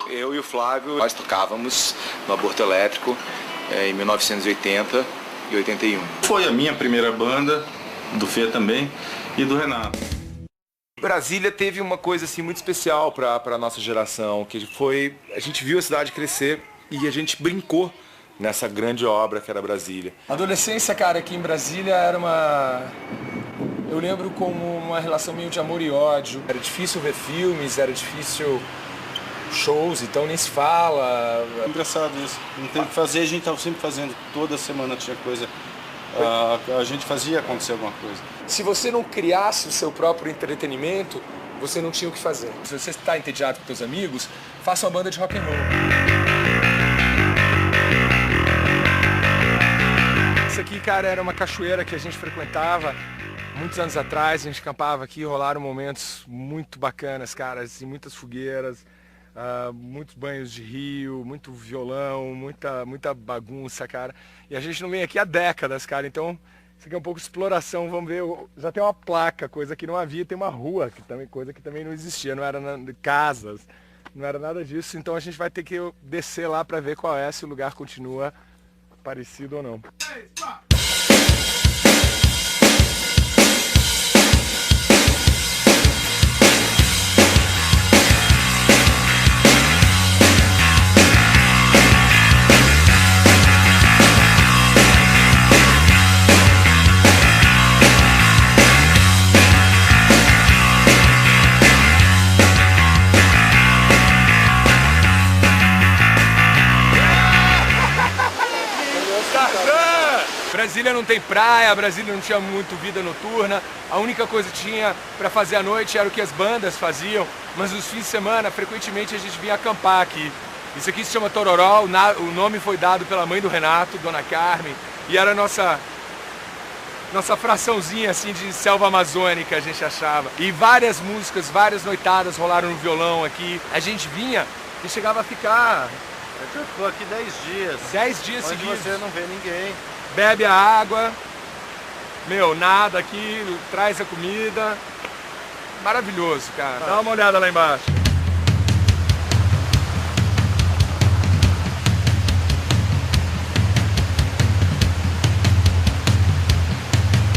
Eu e o Flávio, nós tocávamos no Aborto Elétrico em 1980 e 81. Foi a minha primeira banda, do Fê também, e do Renato. Brasília teve uma coisa assim muito especial para a nossa geração, que foi, a gente viu a cidade crescer e a gente brincou nessa grande obra que era Brasília. A adolescência, cara, aqui em Brasília era uma... Eu lembro como uma relação meio de amor e ódio. Era difícil ver filmes, era difícil shows, então nem se fala. Engraçado isso. Não tem o que fazer, a gente estava sempre fazendo. Toda semana tinha coisa. A gente fazia acontecer alguma coisa. Se você não criasse o seu próprio entretenimento, você não tinha o que fazer. Se você está entediado com seus amigos, faça uma banda de rock and roll. Isso aqui, cara, era uma cachoeira que a gente frequentava muitos anos atrás. A gente acampava aqui, rolaram momentos muito bacanas, cara, assim, muitas fogueiras, muitos banhos de rio, muito violão, muita bagunça, cara. E a gente não vem aqui há décadas, cara, então isso aqui é um pouco de exploração. Vamos ver, já tem uma placa, coisa que não havia, tem uma rua, coisa que também não existia, não era casas, não era nada disso. Então a gente vai ter que descer lá para ver qual é, se o lugar continua parecido ou não. Brasília não tem praia, Brasília não tinha muito vida noturna, a única coisa que tinha para fazer à noite era o que as bandas faziam, mas nos fins de semana, frequentemente a gente vinha acampar aqui. Isso aqui se chama Tororó, o nome foi dado pela mãe do Renato, Dona Carmen, e era a nossa fraçãozinha assim de selva amazônica, a gente achava. E várias músicas, várias noitadas rolaram no violão aqui. A gente vinha e chegava a ficar... Eu ficou aqui 10 dias. 10 dias seguidos. Você não vê ninguém. Bebe a água, nada aqui, traz a comida. Maravilhoso, cara. Dá uma olhada lá embaixo.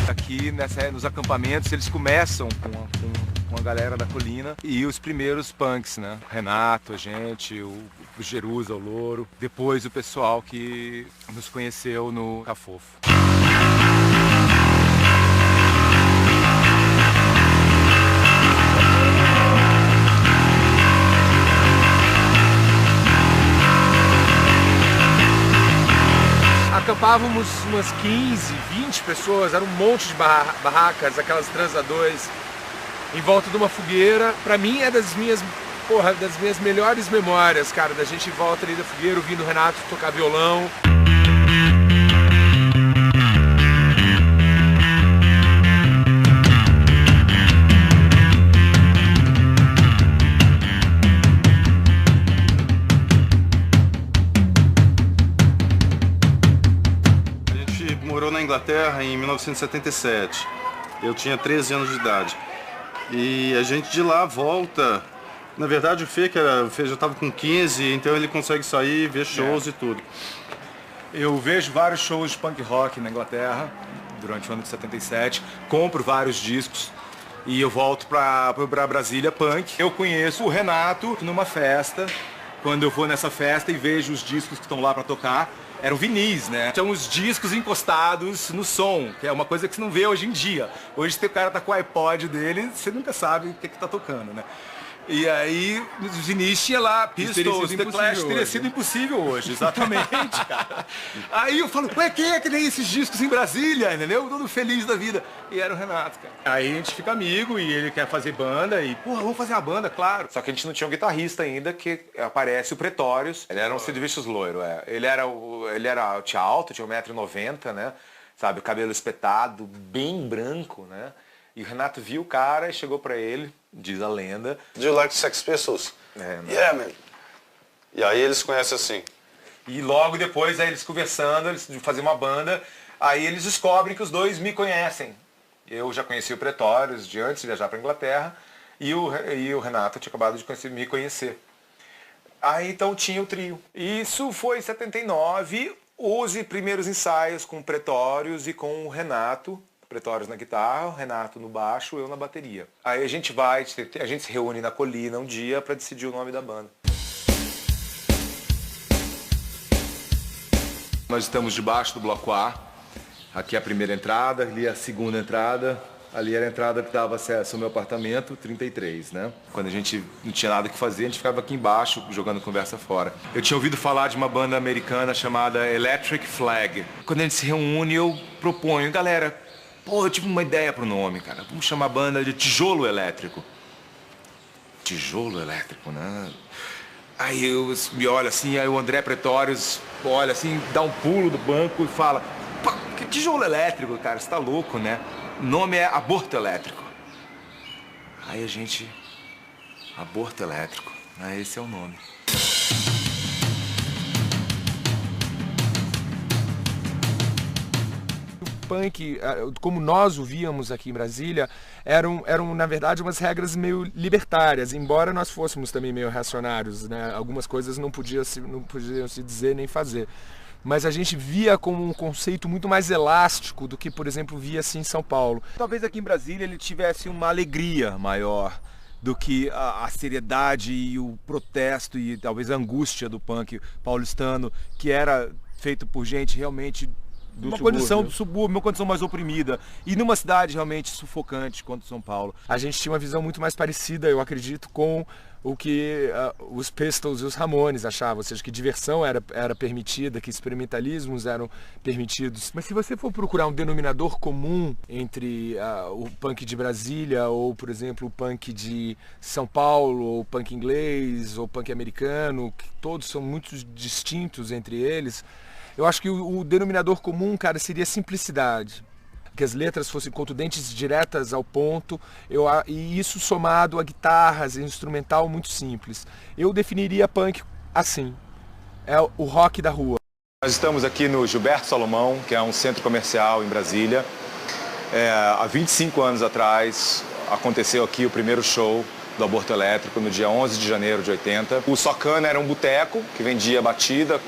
Aqui nos acampamentos eles começam com a galera da colina e os primeiros punks, né? O Renato, a gente, o Jerusa, o Louro, depois o pessoal que nos conheceu no Cafofo. Acampávamos umas 15, 20 pessoas, era um monte de barracas, aquelas transadores, em volta de uma fogueira. Pra mim é das minhas melhores memórias, cara, da gente em volta ali da fogueira, ouvindo o Renato tocar violão. A gente morou na Inglaterra em 1977. Eu tinha 13 anos de idade. E a gente de lá volta. Na verdade o Fê já estava com 15, então ele consegue sair, ver shows e tudo. Eu vejo vários shows de punk rock na Inglaterra durante o ano de 77, compro vários discos e eu volto para Brasília punk. Eu conheço o Renato numa festa, quando eu vou nessa festa e vejo os discos que estão lá para tocar, eram vinis, né? Tinham os discos encostados no som, que é uma coisa que você não vê hoje em dia. Hoje o cara tá com o iPod dele, você nunca sabe o que tá tocando, né? E aí, os vinis tinha lá, Pistols, The Clash, teria sido impossível hoje, exatamente, cara. Aí eu falo, ué, quem é que tem esses discos em Brasília, entendeu? Todo feliz da vida. E era o Renato, cara. Aí a gente fica amigo e ele quer fazer banda e, porra, vamos fazer a banda, claro. Só que a gente não tinha um guitarrista ainda, que aparece o Pretórios. Ele era um Sid Vicious loiro, é. Tinha alto, tinha 1,90 m, né? Sabe, cabelo espetado, bem branco, né? E o Renato viu o cara e chegou pra ele, diz a lenda. Do you like Sex Pistols? Yeah, man. E aí eles conhecem assim. E logo depois, aí eles conversando, eles faziam uma banda, aí eles descobrem que os dois me conhecem. Eu já conheci o Pretórios de antes de viajar pra Inglaterra, e o Renato tinha acabado de me conhecer. Aí então tinha o trio. Isso foi em 79, os primeiros ensaios com Pretórios e com o Renato. Pretórios na guitarra, o Renato no baixo, eu na bateria. Aí a gente se reúne na Colina um dia para decidir o nome da banda. Nós estamos debaixo do bloco A. Aqui é a primeira entrada, ali é a segunda entrada. Ali era a entrada que dava acesso ao meu apartamento, 33, né? Quando a gente não tinha nada que fazer, a gente ficava aqui embaixo, jogando conversa fora. Eu tinha ouvido falar de uma banda americana chamada Electric Flag. Quando a gente se reúne, eu proponho, galera, pô, eu tive uma ideia pro nome, cara. Vamos chamar a banda de Tijolo Elétrico. Tijolo Elétrico, né? Aí eu me olho assim, aí o André Pretórios olha assim, dá um pulo do banco e fala, pô, que tijolo elétrico, cara, você tá louco, né? O nome é Aborto Elétrico. Aí a gente... Aborto Elétrico. Aí esse é o nome. O punk, como nós o víamos aqui em Brasília, eram na verdade umas regras meio libertárias, embora nós fôssemos também meio reacionários, né? Algumas coisas não podiam se dizer nem fazer. Mas a gente via como um conceito muito mais elástico do que, por exemplo, via-se em São Paulo. Talvez aqui em Brasília ele tivesse uma alegria maior do que a seriedade e o protesto e talvez a angústia do punk paulistano, que era feito por gente realmente uma condição do subúrbio, uma condição mais oprimida, e numa cidade realmente sufocante quanto São Paulo. A gente tinha uma visão muito mais parecida, eu acredito, com o que os Pistols e os Ramones achavam, ou seja, que diversão era permitida, que experimentalismos eram permitidos. Mas se você for procurar um denominador comum entre o punk de Brasília, ou, por exemplo, o punk de São Paulo, ou o punk inglês, ou o punk americano, que todos são muito distintos entre eles, eu acho que o denominador comum, cara, seria simplicidade. Que as letras fossem contundentes, diretas ao ponto, e isso somado a guitarras e instrumental muito simples. Eu definiria punk assim, é o rock da rua. Nós estamos aqui no Gilberto Salomão, que é um centro comercial em Brasília. Há 25 anos atrás aconteceu aqui o primeiro show do Aborto Elétrico, no dia 11 de janeiro de 80. O Socana era um boteco que vendia batida,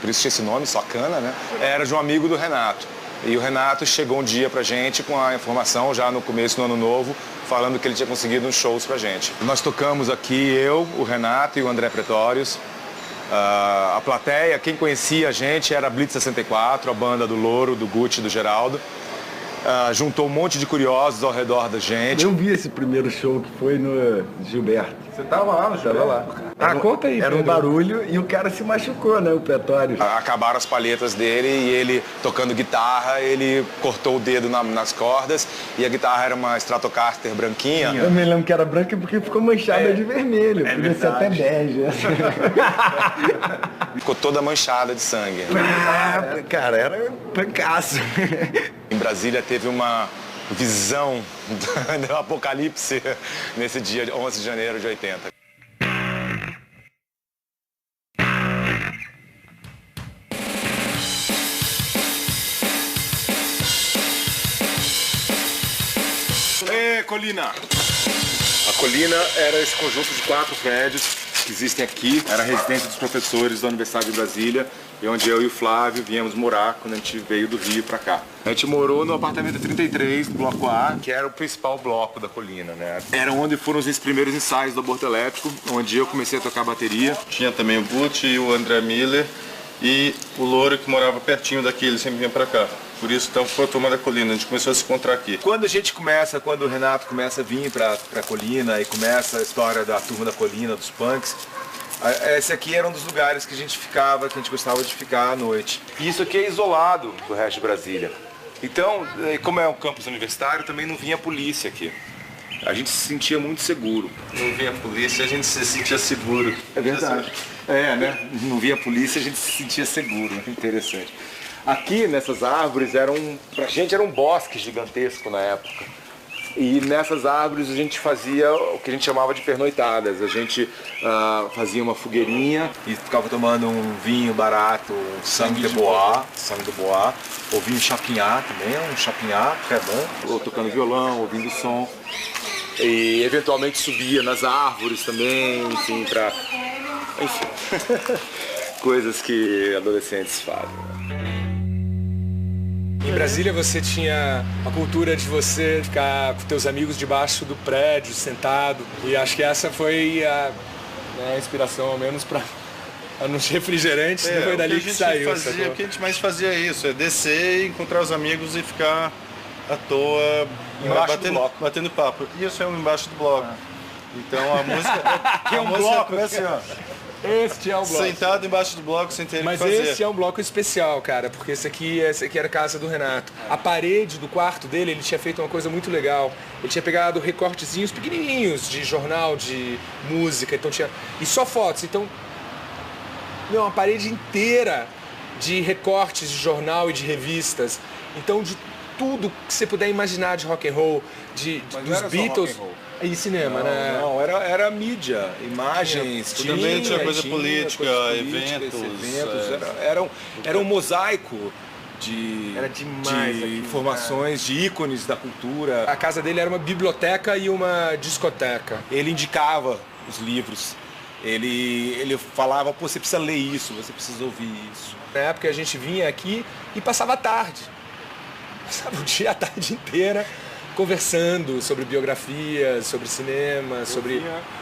por isso tinha esse nome, Socana, né? Era de um amigo do Renato. E o Renato chegou um dia pra gente com a informação, já no começo do ano novo, falando que ele tinha conseguido uns shows pra gente. Nós tocamos aqui, eu, o Renato e o André Pretórios. A plateia, quem conhecia a gente era a Blitz 64, a banda do Louro, do Gucci, do Geraldo. Juntou um monte de curiosos ao redor da gente. Eu vi esse primeiro show que foi no Gilberto. Você estava lá no Gilberto? Estava lá. Conta aí, Era Pedro. um barulho e o cara se machucou, né, o Pretórios. Acabaram as palhetas dele e ele, tocando guitarra, ele cortou o dedo nas cordas e a guitarra era uma Stratocaster branquinha. Eu me lembro que era branca porque ficou manchada de vermelho. Podia ser até bege. Ficou toda manchada de sangue. Cara, era pancaço. Em Brasília teve uma visão do apocalipse nesse dia, 11 de janeiro de 80. Ê, Colina! A Colina era esse conjunto de 4 prédios que existem aqui. Era a residência dos professores da Universidade de Brasília, e onde eu e o Flávio viemos morar quando a gente veio do Rio pra cá. A gente morou no apartamento 33, do bloco A, que era o principal bloco da Colina, né? Era onde foram os primeiros ensaios do Aborto Elétrico, onde eu comecei a tocar bateria. Tinha também o Butch e o André Miller e o Louro, que morava pertinho daqui, ele sempre vinha pra cá. Por isso, então, foi a turma da Colina, a gente começou a se encontrar aqui. Quando o Renato começa a vir pra Colina e começa a história da turma da Colina, dos punks, esse aqui era um dos lugares que a gente ficava, que a gente gostava de ficar à noite. E isso aqui é isolado do resto de Brasília. Então, como é um campus universitário, também não vinha polícia aqui. A gente se sentia muito seguro. Não vinha a gente se sentia seguro. É verdade. Né? Não via polícia, a gente se sentia seguro. Interessante. Aqui, nessas árvores, pra gente era um bosque gigantesco na época. E nessas árvores a gente fazia o que a gente chamava de pernoitadas. A gente fazia uma fogueirinha e ficava tomando um vinho barato, um sangue de bois, ou vinho chapinhá também, um chapinhá, que é bom. Ou tocando violão, ouvindo som. E eventualmente subia nas árvores também, enfim, Enfim, coisas que adolescentes fazem. Em Brasília você tinha a cultura de você ficar com teus amigos debaixo do prédio, sentado. E acho que essa foi a inspiração, ao menos, para nos refrigerantes. Não foi dali que saiu. O que a gente mais fazia é isso, é descer, encontrar os amigos e ficar à toa batendo papo. Isso é um embaixo do bloco. Então a música... Que é um bloco, né, senhor? Este é o bloco. Sentado embaixo do bloco sem ter o que fazer. Mas esse é um bloco especial, cara, porque esse aqui era a casa do Renato. A parede do quarto dele, ele tinha feito uma coisa muito legal. Ele tinha pegado recortezinhos pequenininhos de jornal, de música, então tinha... E só fotos, então... uma parede inteira de recortes de jornal e de revistas. Então, de tudo que você puder imaginar de rock and roll, dos Beatles... E cinema, né? Não, era mídia, imagens, também tinha coisa política, eventos. Era um mosaico de informações, de ícones da cultura. A casa dele era uma biblioteca e uma discoteca. Ele indicava os livros. Ele falava, pô, você precisa ler isso, você precisa ouvir isso. Na época a gente vinha aqui e passava a tarde. Passava o dia, a tarde inteira, conversando sobre biografias, sobre cinema,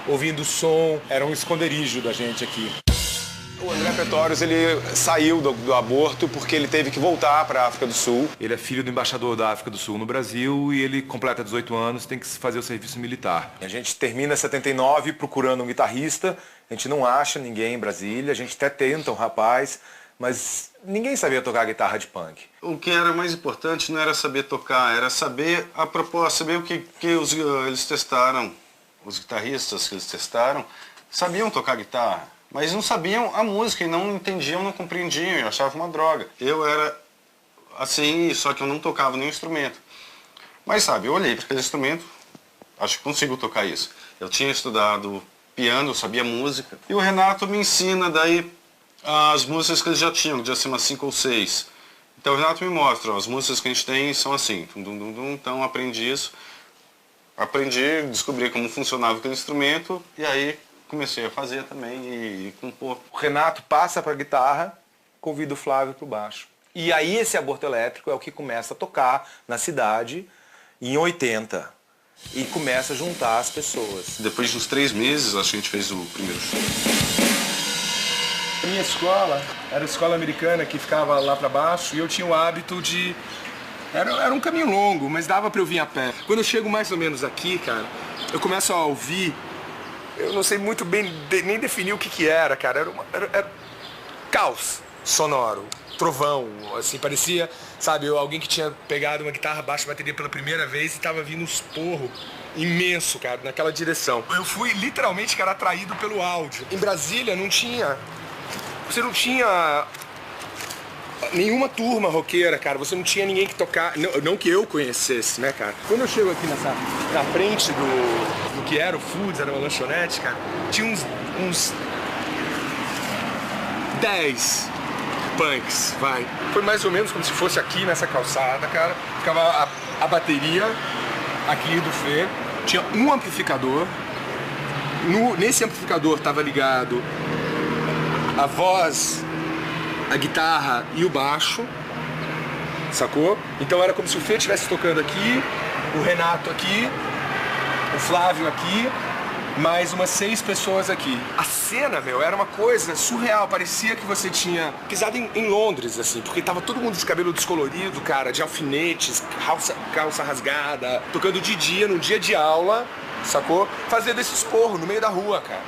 ouvindo som. Era um esconderijo da gente aqui. O André Pretórios, ele saiu do aborto porque ele teve que voltar para a África do Sul. Ele é filho do embaixador da África do Sul no Brasil e ele completa 18 anos e tem que fazer o serviço militar. A gente termina 79 procurando um guitarrista, a gente não acha ninguém em Brasília, a gente até tenta um rapaz, mas ninguém sabia tocar guitarra de punk. O que era mais importante não era saber tocar, era saber a proposta, saber o que eles testaram, os guitarristas que eles testaram, sabiam tocar guitarra, mas não sabiam a música e não entendiam, não compreendiam, eu achava uma droga. Eu era assim, só que eu não tocava nenhum instrumento. Mas sabe, eu olhei para aquele instrumento, acho que consigo tocar isso. Eu tinha estudado piano, eu sabia música, e o Renato me ensina daí as músicas que eles já tinham, que já são umas 5 ou 6. Então o Renato me mostra, ó, as músicas que a gente tem são assim, então aprendi isso. Aprendi, descobri como funcionava aquele instrumento e aí comecei a fazer também e compor. O Renato passa para a guitarra, convida o Flávio para o baixo. E aí esse Aborto Elétrico é o que começa a tocar na cidade em 80 e começa a juntar as pessoas. Depois de uns 3 meses, acho que a gente fez o primeiro show. A minha escola era a escola americana que ficava lá para baixo e eu tinha o hábito de... Era um caminho longo, mas dava para eu vir a pé. Quando eu chego mais ou menos aqui, cara, eu começo a ouvir... Eu não sei muito bem nem definir o que era, cara. Era caos sonoro, trovão, assim, parecia, sabe, alguém que tinha pegado uma guitarra baixa bateria pela primeira vez e tava vindo um esporro imenso, cara, naquela direção. Eu fui literalmente, cara, atraído pelo áudio. Em Brasília você não tinha nenhuma turma roqueira, cara. Você não tinha ninguém que tocar, não que eu conhecesse, né, cara. Quando eu chego aqui na frente do que era o Foods, era uma lanchonete, cara, tinha uns 10 punks, vai. Foi mais ou menos como se fosse aqui nessa calçada, cara. Ficava a bateria aqui do Fê, tinha um amplificador. Nesse amplificador tava ligado a voz, a guitarra e o baixo, sacou? Então era como se o Fê estivesse tocando aqui, o Renato aqui, o Flávio aqui, mais umas 6 pessoas aqui. A cena, meu, era uma coisa surreal, parecia que você tinha pisado em Londres, assim, porque tava todo mundo de cabelo descolorido, cara, de alfinetes, calça rasgada, tocando de dia, num dia de aula, sacou? Fazendo esse esporro no meio da rua, cara.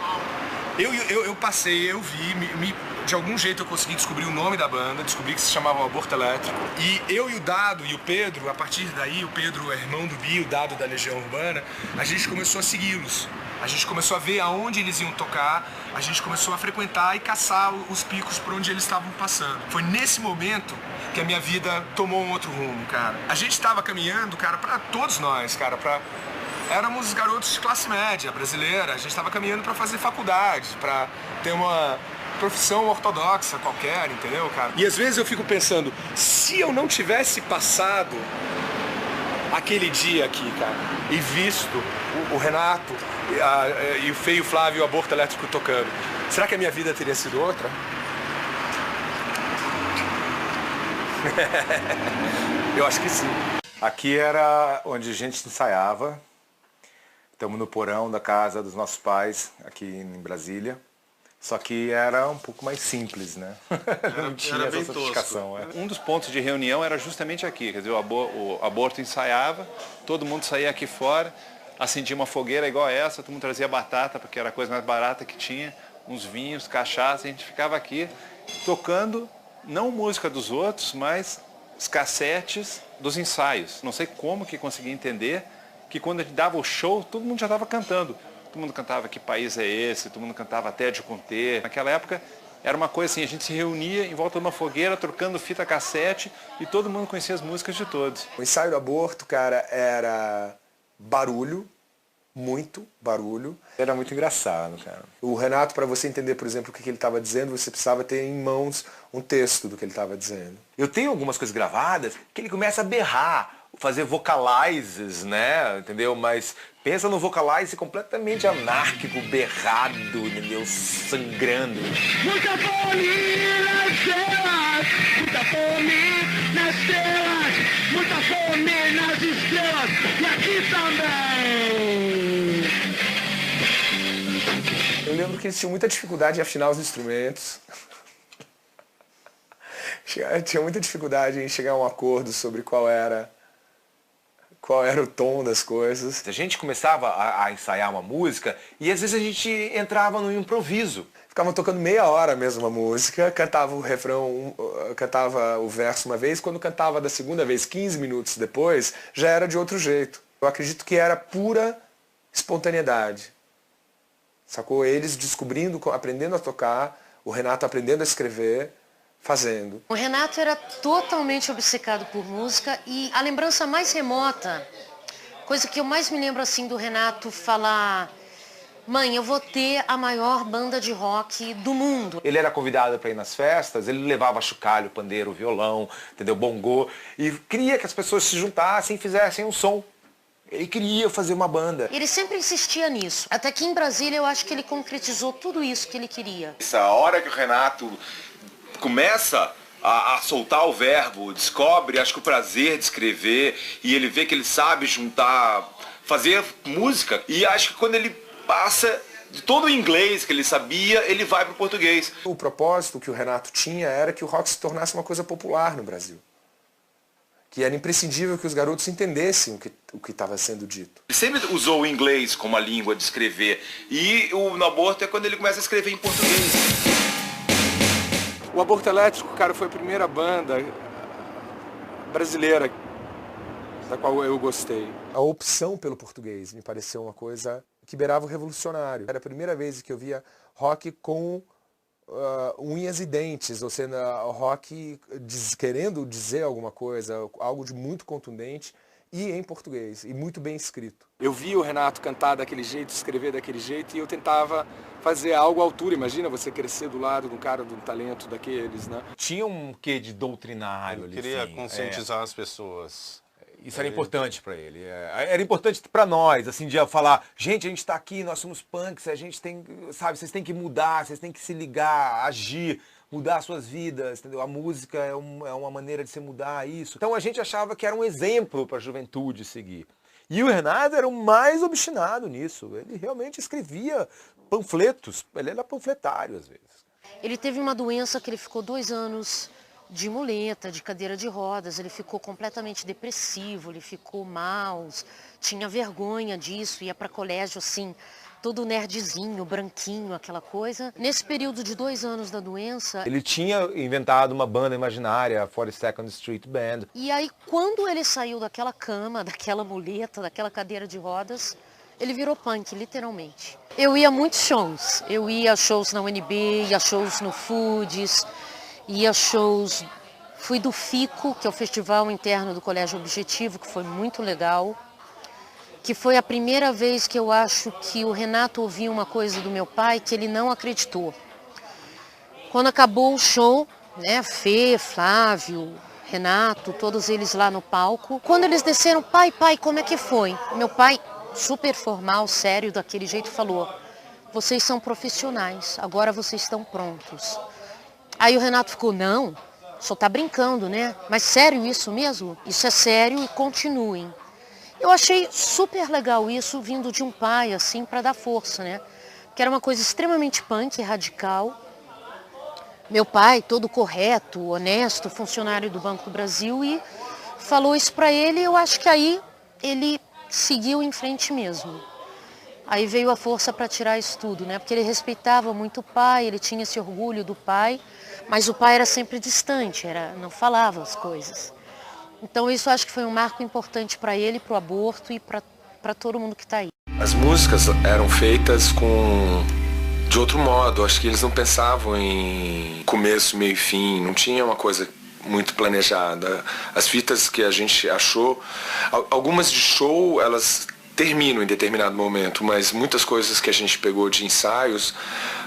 Eu passei, eu vi, de algum jeito eu consegui descobrir o nome da banda, descobri que se chamava Aborto Elétrico. E eu e o Dado e o Pedro, a partir daí, o Pedro é irmão do Bi, o Dado da Legião Urbana, a gente começou a segui-los. A gente começou a ver aonde eles iam tocar, a gente começou a frequentar e caçar os picos por onde eles estavam passando. Foi nesse momento que a minha vida tomou um outro rumo, cara. A gente estava caminhando, cara, pra todos nós, cara, éramos garotos de classe média brasileira, a gente estava caminhando para fazer faculdade, para ter uma profissão ortodoxa qualquer, entendeu, cara? E às vezes eu fico pensando, se eu não tivesse passado aquele dia aqui, cara, e visto o Renato e o Fê e o Flávio e o Aborto Elétrico tocando, Será que a minha vida teria sido outra? Eu acho que sim. Aqui era onde a gente ensaiava. Estamos no porão da casa dos nossos pais, aqui em Brasília. Só que era um pouco mais simples, né? Não tinha essa sofisticação. Um dos pontos de reunião era justamente aqui, quer dizer, o Aborto ensaiava, todo mundo saía aqui fora, acendia uma fogueira igual essa, todo mundo trazia batata, porque era a coisa mais barata que tinha, uns vinhos, cachaça, a gente ficava aqui tocando, não música dos outros, mas os cassetes dos ensaios. Não sei como que conseguia entender que quando a gente dava o show, todo mundo já estava cantando. Todo mundo cantava Que País é Esse, todo mundo cantava Até de Conter. Naquela época era uma coisa assim, a gente se reunia em volta de uma fogueira, trocando fita cassete e todo mundo conhecia as músicas de todos. O ensaio do Aborto, cara, era barulho, muito barulho. Era muito engraçado, cara. O Renato, para você entender, por exemplo, o que ele estava dizendo, você precisava ter em mãos um texto do que ele estava dizendo. Eu tenho algumas coisas gravadas que ele começa a berrar, fazer vocalizes, né, entendeu? Mas pensa no vocalize completamente anárquico, berrado, entendeu? Sangrando. Muita fome nas telas, muita fome nas telas, muita fome nas estrelas e aqui também. Eu lembro que eles tinham muita dificuldade em afinar os instrumentos. Tinha muita dificuldade em chegar a um acordo sobre qual era o tom das coisas. A gente começava a ensaiar uma música e às vezes a gente entrava no improviso. Ficavam tocando meia hora a mesma música, cantava o refrão, cantava o verso uma vez, quando cantava da segunda vez, 15 minutos depois, já era de outro jeito. Eu acredito que era pura espontaneidade. Sacou? Eles descobrindo, aprendendo a tocar, o Renato aprendendo a escrever, fazendo. O Renato era totalmente obcecado por música e a lembrança mais remota, coisa que eu mais me lembro assim do Renato falar: mãe, eu vou ter a maior banda de rock do mundo. Ele era convidado para ir nas festas, ele levava chocalho, pandeiro, violão, entendeu? Bongô, e queria que as pessoas se juntassem e fizessem um som. Ele queria fazer uma banda. Ele sempre insistia nisso. Até que em Brasília eu acho que ele concretizou tudo isso que ele queria. Essa hora que o Renato começa a soltar o verbo, descobre, acho que o prazer de escrever, e ele vê que ele sabe juntar, fazer música, e acho que quando ele passa de todo o inglês que ele sabia, ele vai para o português. O propósito que o Renato tinha era que o rock se tornasse uma coisa popular no Brasil. Que era imprescindível que os garotos entendessem o que estava sendo dito. Ele sempre usou o inglês como a língua de escrever, e no Aborto é quando ele começa a escrever em português. O Aborto Elétrico, cara, foi a primeira banda brasileira da qual eu gostei. A opção pelo português me pareceu uma coisa que beirava o revolucionário. Era a primeira vez que eu via rock com unhas e dentes, ou seja, rock querendo dizer alguma coisa, algo de muito contundente e em português, e muito bem escrito. Eu vi o Renato cantar daquele jeito, escrever daquele jeito, e eu tentava fazer algo à altura. Imagina você crescer do lado de um cara de um talento daqueles, né? Tinha um quê de doutrinário ali. Ele queria conscientizar as pessoas. Isso era importante para ele. Era importante para nós, assim, de falar, gente, a gente está aqui, nós somos punks, a gente tem, sabe, vocês têm que mudar, vocês têm que se ligar, agir, mudar suas vidas, entendeu? A música é uma maneira de se mudar isso. Então a gente achava que era um exemplo para a juventude seguir. E o Renato era o mais obstinado nisso. Ele realmente escrevia panfletos, ele era panfletário às vezes. Ele teve uma doença que ele ficou 2 anos de muleta, de cadeira de rodas, ele ficou completamente depressivo, ele ficou mal, tinha vergonha disso, ia para colégio assim, todo nerdzinho, branquinho, aquela coisa. Nesse período de 2 anos da doença... Ele tinha inventado uma banda imaginária, a 42nd Street Band. E aí, quando ele saiu daquela cama, daquela muleta, daquela cadeira de rodas, ele virou punk, literalmente. Eu ia a muitos shows. Eu ia a shows na UNB, ia a shows no Foods, ia a shows... Fui do FICO, que é o Festival Interno do Colégio Objetivo, que foi muito legal. Que foi a primeira vez que eu acho que o Renato ouviu uma coisa do meu pai que ele não acreditou. Quando acabou o show, né, Fê, Flávio, Renato, todos eles lá no palco. Quando eles desceram, pai, como é que foi? Meu pai, super formal, sério, daquele jeito, falou: vocês são profissionais, agora vocês estão prontos. Aí o Renato ficou, não, só tá brincando, né? Mas sério isso mesmo? Isso é sério e continuem. Eu achei super legal isso vindo de um pai, assim, para dar força, né? Que era uma coisa extremamente punk, radical. Meu pai, todo correto, honesto, funcionário do Banco do Brasil, e falou isso para ele, e eu acho que aí ele seguiu em frente mesmo. Aí veio a força para tirar isso tudo, né? Porque ele respeitava muito o pai, ele tinha esse orgulho do pai, mas o pai era sempre distante, não falava as coisas. Então isso acho que foi um marco importante para ele, para o aborto e para todo mundo que está aí. As músicas eram feitas de outro modo, acho que eles não pensavam em começo, meio e fim, não tinha uma coisa muito planejada. As fitas que a gente achou, algumas de show, elas terminam em determinado momento, mas muitas coisas que a gente pegou de ensaios,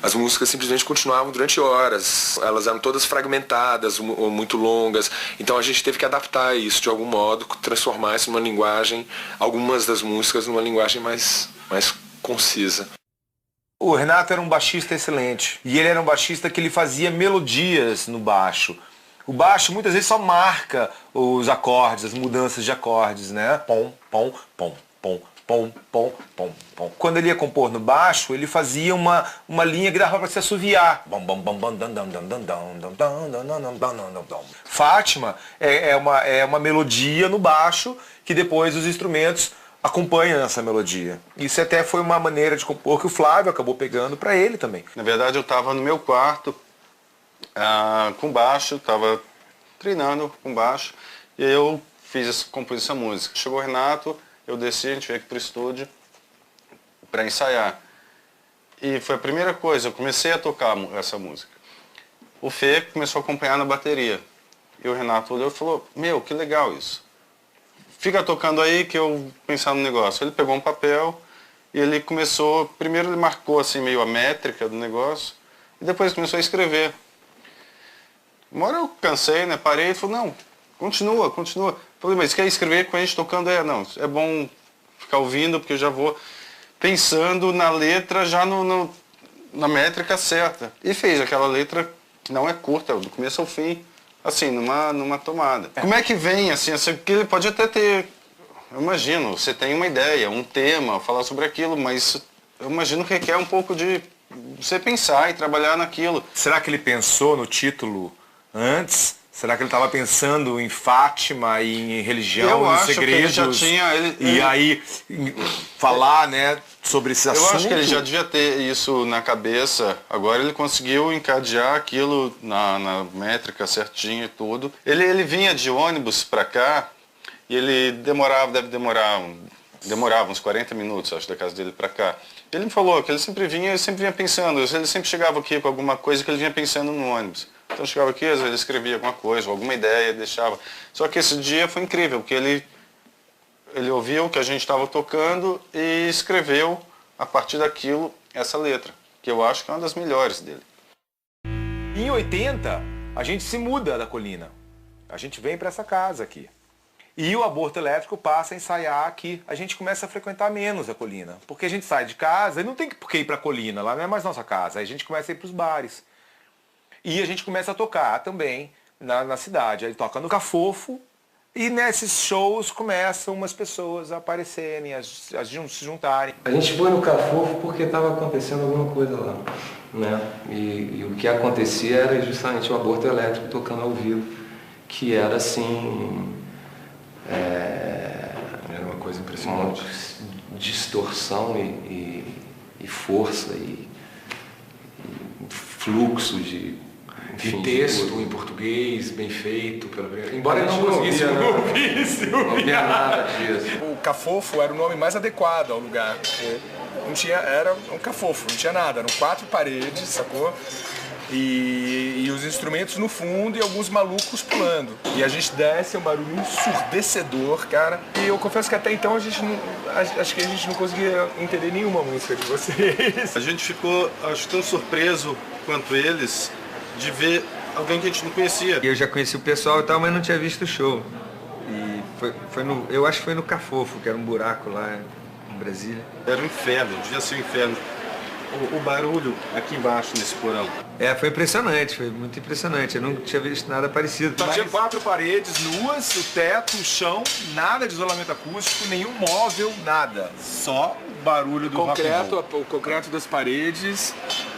as músicas simplesmente continuavam durante horas. Elas eram todas fragmentadas ou muito longas, então a gente teve que adaptar isso de algum modo, transformar isso numa linguagem, algumas das músicas numa linguagem mais concisa. O Renato era um baixista excelente, e ele era um baixista que ele fazia melodias no baixo. O baixo muitas vezes só marca os acordes, as mudanças de acordes, né? Pom, pom, pom, pom. Pom, pom, pom, pom. Quando ele ia compor no baixo, ele fazia uma linha que dava para se assoviar. Fátima é uma melodia no baixo que depois os instrumentos acompanham essa melodia. Isso até foi uma maneira de compor que o Flávio acabou pegando para ele também. Na verdade eu estava no meu quarto com baixo, estava treinando com baixo e eu compus essa música. Chegou o Renato, eu desci, a gente veio aqui para o estúdio para ensaiar. E foi a primeira coisa, eu comecei a tocar essa música. O Fê começou a acompanhar na bateria. E o Renato olhou e falou, meu, que legal isso. Fica tocando aí que eu pensar no negócio. Ele pegou um papel e ele começou, primeiro ele marcou assim meio a métrica do negócio, e depois começou a escrever. Uma hora eu cansei, né, parei e falei, não, continua. Falei, mas quer escrever com a gente tocando? Não, é bom ficar ouvindo, porque eu já vou pensando na letra, já na métrica certa. E fez aquela letra, não é curta, do começo ao fim, assim, numa tomada. Como é que vem, assim, porque ele pode até ter, eu imagino, você tem uma ideia, um tema, falar sobre aquilo, mas eu imagino que requer um pouco de você pensar e trabalhar naquilo. Será que ele pensou no título antes? Será que ele estava pensando em Fátima e em religião, em segredos? Que ele já tinha, e aí falar, né, sobre esse assunto? Eu acho que ele já devia ter isso na cabeça. Agora ele conseguiu encadear aquilo na métrica certinho e tudo. Ele vinha de ônibus para cá e ele demorava uns 40 minutos, acho, da casa dele para cá. Ele me falou que ele sempre vinha pensando, ele sempre chegava aqui com alguma coisa que ele vinha pensando no ônibus. Então chegava aqui, às vezes ele escrevia alguma coisa, alguma ideia, deixava. Só que esse dia foi incrível, porque ele ouviu o que a gente estava tocando e escreveu, a partir daquilo, essa letra, que eu acho que é uma das melhores dele. Em 80, a gente se muda da Colina. A gente vem para essa casa aqui. E o Aborto Elétrico passa a ensaiar aqui. A gente começa a frequentar menos a Colina. Porque a gente sai de casa e não tem por que ir para a Colina, lá não é mais nossa casa. Aí a gente começa a ir para os bares. E a gente começa a tocar também na cidade. Aí toca no Cafofo e nesses shows começam umas pessoas a aparecerem, a se juntarem. A gente foi no Cafofo porque estava acontecendo alguma coisa lá, né? E o que acontecia era justamente o Aborto Elétrico tocando ao vivo, que era assim... Era uma coisa impressionante. Uma distorção e força e fluxo de texto em português, bem feito. Embora a gente não ouvia nada disso. O Cafofo era o nome mais adequado ao lugar, porque não tinha, era um cafofo, não tinha nada, eram 4 paredes, sacou? E os instrumentos no fundo e alguns malucos pulando. E a gente desce, é um barulho ensurdecedor, cara. E eu confesso que até então acho que a gente não conseguia entender nenhuma música de vocês. A gente ficou, acho, tão surpreso quanto eles de ver alguém que a gente não conhecia. Eu já conheci o pessoal e tal, mas não tinha visto o show. E eu acho que foi no Cafofo, que era um buraco lá em Brasília. Era um inferno, devia ser um inferno. O barulho aqui embaixo nesse porão. Foi impressionante, foi muito impressionante. Eu não tinha visto nada parecido. Só tinha 4 paredes nuas, o teto, o chão, nada de isolamento acústico, nenhum móvel, nada. Só o barulho do concreto, o concreto das paredes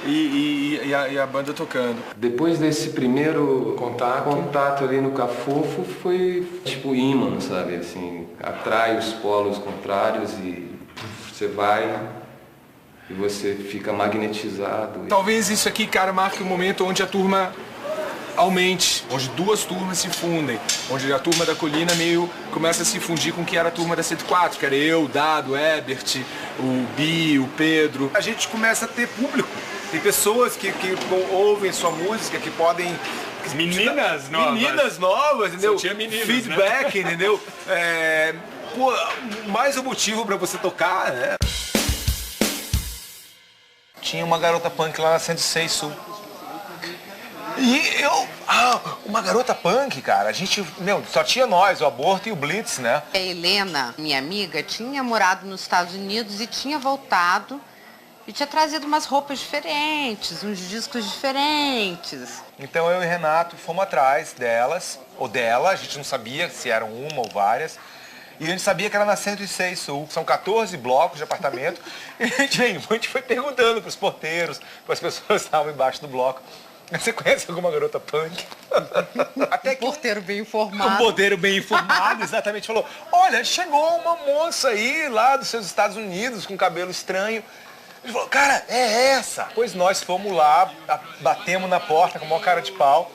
e a banda tocando. Depois desse primeiro contato ali no Cafofo foi tipo ímã, sabe? Assim, atrai os polos contrários e você vai e você fica magnetizado. Talvez isso aqui, cara, marque um momento onde a turma aumente, onde 2 turmas se fundem, onde a turma da Colina meio começa a se fundir com o que era a turma da 104, que era eu, Dado, Ebert, o Bi, o Pedro. A gente começa a ter público. Tem pessoas que ouvem sua música, que podem... Meninas novas, entendeu? Só tinha meninas, feedback, né? Entendeu? Mais um motivo pra você tocar, né? Tinha uma garota punk lá na 106 Sul. E uma garota punk, cara. A gente, só tinha nós, o Aborto e o Blitz, né? A Helena, minha amiga, tinha morado nos Estados Unidos e tinha voltado e tinha trazido umas roupas diferentes, uns discos diferentes. Então eu e o Renato fomos atrás delas, ou dela, a gente não sabia se eram uma ou várias. E a gente sabia que era na 106 Sul, são 14 blocos de apartamento. E a gente foi perguntando pros porteiros, para as pessoas que estavam embaixo do bloco. Você conhece alguma garota punk? Até que um porteiro bem informado. Um porteiro bem informado, exatamente, falou: olha, chegou uma moça aí lá dos seus Estados Unidos com cabelo estranho. Ele falou: cara, é essa. Pois nós fomos lá, batemos na porta com a maior cara de pau.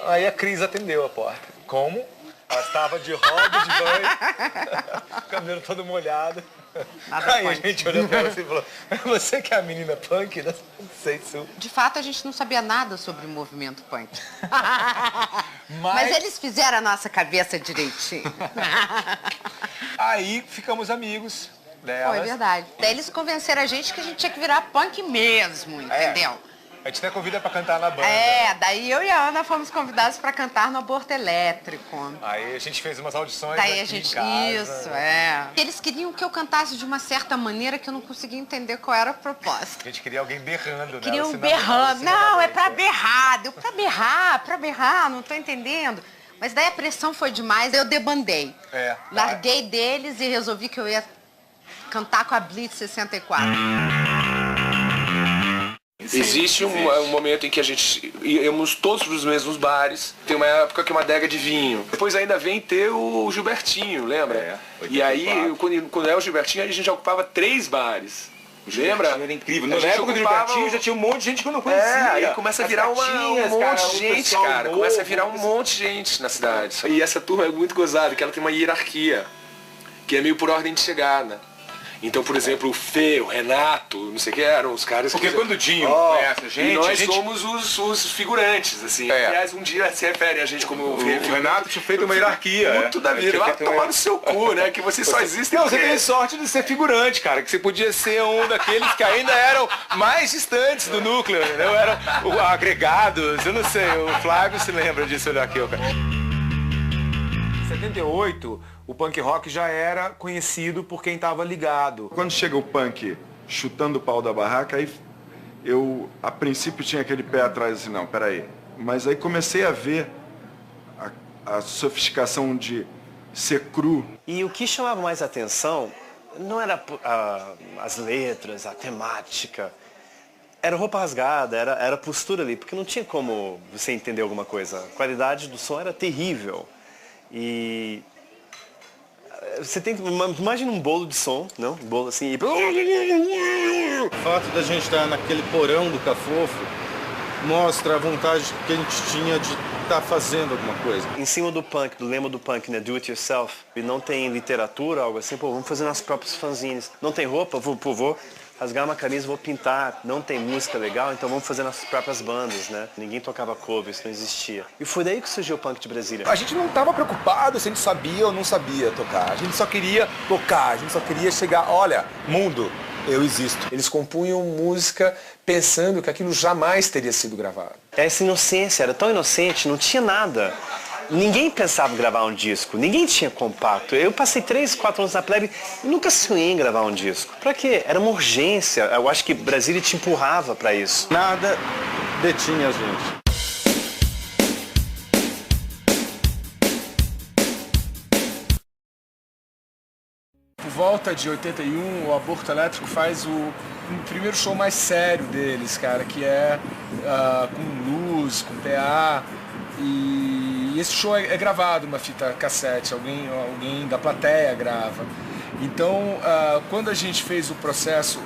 Aí a Cris atendeu a porta. Como? Ela estava de roda de banho, cabelo todo molhado. Aí a gente olhou pra ela assim e falou: você que é a menina punk? Não sei se... De fato, a gente não sabia nada sobre o movimento punk. Mas eles fizeram a nossa cabeça direitinho. Aí ficamos amigos delas. Foi verdade. Daí eles convenceram a gente que a gente tinha que virar punk mesmo, entendeu? A gente até convida pra cantar na banda. Daí eu e a Ana fomos convidados pra cantar no Aborto Elétrico. Aí a gente fez umas audições daí aqui em casa. Eles queriam que eu cantasse de uma certa maneira que eu não conseguia entender qual era a proposta. A gente queria alguém berrando, né? Queriam berrando. Não, é pra berrar. Deu pra berrar, não tô entendendo. Mas daí a pressão foi demais, eu debandei. Larguei deles e resolvi que eu ia cantar com a Blitz 64. Existe um momento em que a gente íamos todos para os mesmos bares. Tem uma época que é uma adega de vinho. Depois ainda vem ter o Gilbertinho, lembra? E aí, quando é o Gilbertinho, a gente já ocupava 3 bares. Lembra? Era incrível. Na época do Gilbertinho já tinha um monte de gente que eu não conhecia. Aí começa a virar um monte de gente, cara. Começa a virar um monte de gente na cidade. E essa turma é muito gozada, que ela tem uma hierarquia, que é meio por ordem de chegada. Então, por exemplo, o Fê, o Renato, não sei o que, eram os caras... Porque quando o Dinho conhece a gente... E nós somos os figurantes, assim. Aliás, um dia se refere a gente como... O Renato tinha feito uma hierarquia. Puto da vida, vai tomar no seu cu, né? Que você só existe... Não, você tem sorte de ser figurante, cara. Que você podia ser um daqueles que ainda eram mais distantes do núcleo, entendeu? Eram agregados, eu não sei. O Flávio se lembra disso, olha aqui, ó, cara. Em 78... o punk rock já era conhecido por quem estava ligado. Quando chega o punk chutando o pau da barraca, aí eu, a princípio, tinha aquele pé atrás assim, não, peraí. Mas aí comecei a ver a sofisticação de ser cru. E o que chamava mais atenção não era as letras, a temática. Era roupa rasgada, era a postura ali, porque não tinha como você entender alguma coisa. A qualidade do som era terrível. E... você tem que... imagina um bolo de som, não? Um bolo assim e... O fato da gente estar naquele porão do Cafofo mostra a vontade que a gente tinha de estar fazendo alguma coisa. Em cima do punk, do lema do punk, né? Do it yourself. E não tem literatura, algo assim, pô, vamos fazer nossos próprios fanzines. Não tem roupa, vou rasgar uma camisa, vou pintar. Não tem música legal, então vamos fazer nossas próprias bandas, né? Ninguém tocava covers, não existia. E foi daí que surgiu o punk de Brasília. A gente não estava preocupado se a gente sabia ou não sabia tocar. A gente só queria tocar, a gente só queria chegar, olha, mundo, eu existo. Eles compunham música pensando que aquilo jamais teria sido gravado. Essa inocência, era tão inocente, não tinha nada. Ninguém pensava em gravar um disco, ninguém tinha compacto. Eu passei 3, 4 anos na Plebe e nunca sonhei em gravar um disco. Pra quê? Era uma urgência. Eu acho que Brasília te empurrava pra isso. Nada detinha a gente. Por volta de 81, o Aborto Elétrico faz o primeiro show mais sério deles, cara, que é com luz, com PA. E esse show é gravado numa fita cassete, alguém da plateia grava. Então, quando a gente fez o processo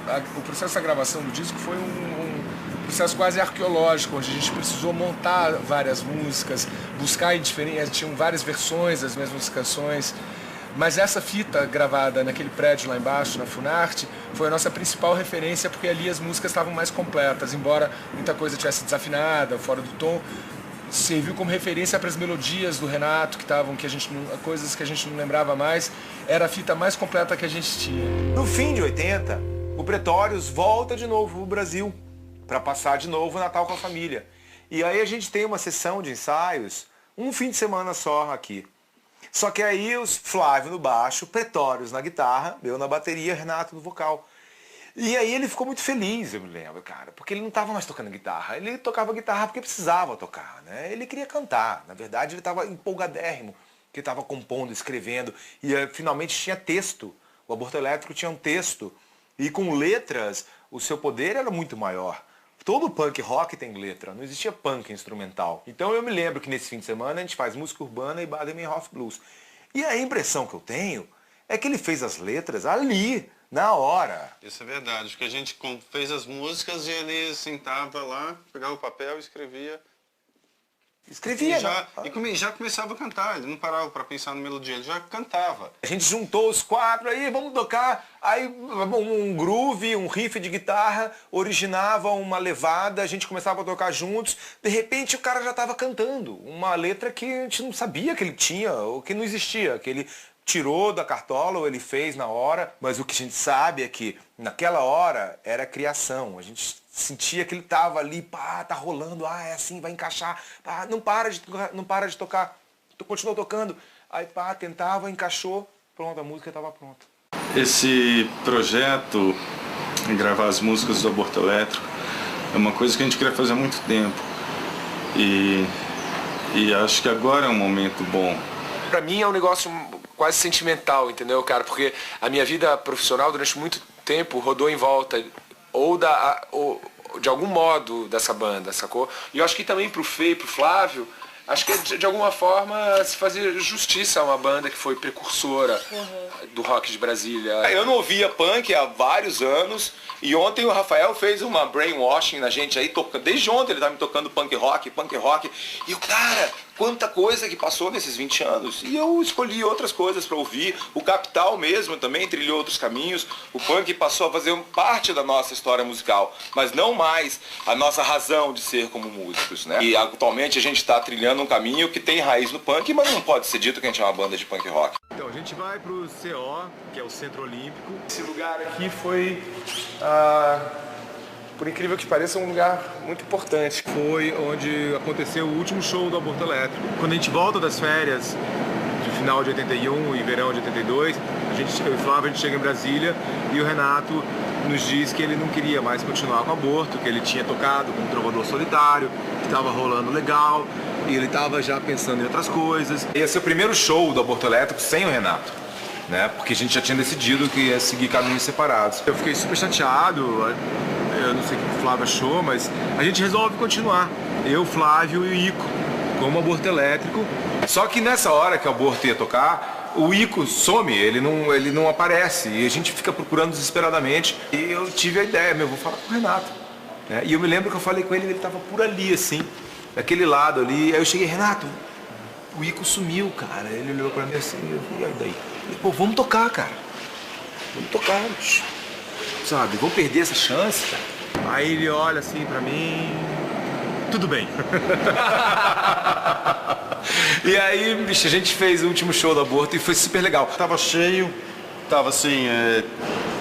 da gravação do disco foi um processo quase arqueológico, onde a gente precisou montar várias músicas, buscar em diferentes, tinham várias versões das mesmas canções. Mas essa fita gravada naquele prédio lá embaixo, na Funarte, foi a nossa principal referência, porque ali as músicas estavam mais completas, embora muita coisa tivesse desafinada, fora do tom. Serviu como referência para as melodias do Renato, coisas que a gente não lembrava mais. Era a fita mais completa que a gente tinha. No fim de 80, o Pretórios volta de novo pro Brasil, para passar de novo o Natal com a família. E aí a gente tem uma sessão de ensaios, um fim de semana só aqui. Só que aí os Flávio no baixo, Pretórios na guitarra, eu na bateria, Renato no vocal. E aí ele ficou muito feliz, eu me lembro, cara, porque ele não estava mais tocando guitarra. Ele tocava guitarra porque precisava tocar, né? Ele queria cantar. Na verdade, ele estava empolgadérrimo, que estava compondo, escrevendo. E finalmente tinha texto. O Aborto Elétrico tinha um texto. E com letras, o seu poder era muito maior. Todo punk rock tem letra, não existia punk instrumental. Então eu me lembro que nesse fim de semana a gente faz música urbana e Baden-Meinhof Blues. E a impressão que eu tenho é que ele fez as letras ali, na hora. Isso é verdade, porque a gente fez as músicas e ele sentava lá, pegava o papel e escrevia. Escrevia, e já começava a cantar, ele não parava para pensar na melodia, ele já cantava. A gente juntou os quatro, aí vamos tocar, aí um groove, um riff de guitarra, originava uma levada, a gente começava a tocar juntos, de repente o cara já estava cantando, uma letra que a gente não sabia que ele tinha, ou que não existia, que ele tirou da cartola ou ele fez na hora, mas o que a gente sabe é que naquela hora era criação, a gente sentia que ele estava ali, pá, tá rolando, é assim, vai encaixar, pá, não para de tocar, continua tocando, aí pá, tentava, encaixou, pronto, a música estava pronta. Esse projeto, gravar as músicas do Aborto Elétrico, é uma coisa que a gente queria fazer há muito tempo e acho que agora é um momento bom. Pra mim é um negócio quase sentimental, entendeu, cara? Porque a minha vida profissional durante muito tempo rodou em volta ou de algum modo dessa banda, sacou? E eu acho que também pro Fê e pro Flávio, acho que de alguma forma se fazer justiça a uma banda que foi precursora do rock de Brasília. Eu não ouvia punk há vários anos e ontem o Rafael fez uma brainwashing na gente aí, desde ontem ele tá me tocando punk rock, e o cara, quanta coisa que passou nesses 20 anos. E eu escolhi outras coisas para ouvir. O Capital mesmo também trilhou outros caminhos. O punk passou a fazer parte da nossa história musical, mas não mais a nossa razão de ser como músicos, né? E atualmente a gente está trilhando um caminho que tem raiz no punk, mas não pode ser dito que a gente é uma banda de punk rock. Então, a gente vai pro CO, que é o Centro Olímpico. Esse lugar aqui foi, por incrível que pareça, um lugar muito importante. Foi onde aconteceu o último show do Aborto Elétrico. Quando a gente volta das férias, de final de 81 e verão de 82, eu e o Flávio, a gente chega em Brasília e o Renato nos diz que ele não queria mais continuar com o Aborto, que ele tinha tocado com um trovador solitário, que estava rolando legal, e ele estava já pensando em outras coisas. Ia ser o primeiro show do Aborto Elétrico sem o Renato, né? Porque a gente já tinha decidido que ia seguir caminhos separados. Eu fiquei super chateado, eu não sei o que o Flávio achou, mas a gente resolve continuar. Eu, Flávio e o Ico, como Aborto Elétrico. Só que nessa hora que o Aborto ia tocar, o Ico some, ele não aparece. E a gente fica procurando desesperadamente. E eu tive a ideia, vou falar com o Renato. Né? E eu me lembro que eu falei com ele estava por ali, assim, daquele lado ali. Aí eu cheguei, Renato, o Ico sumiu, cara. Ele olhou pra mim assim, e aí daí? Falei, pô, vamos tocar, cara. Vamos tocar, bicho. Sabe, vamos perder essa chance, cara. Aí ele olha assim pra mim, tudo bem. E aí, bicho, a gente fez o último show do Aborto e foi super legal. Tava cheio, tava assim,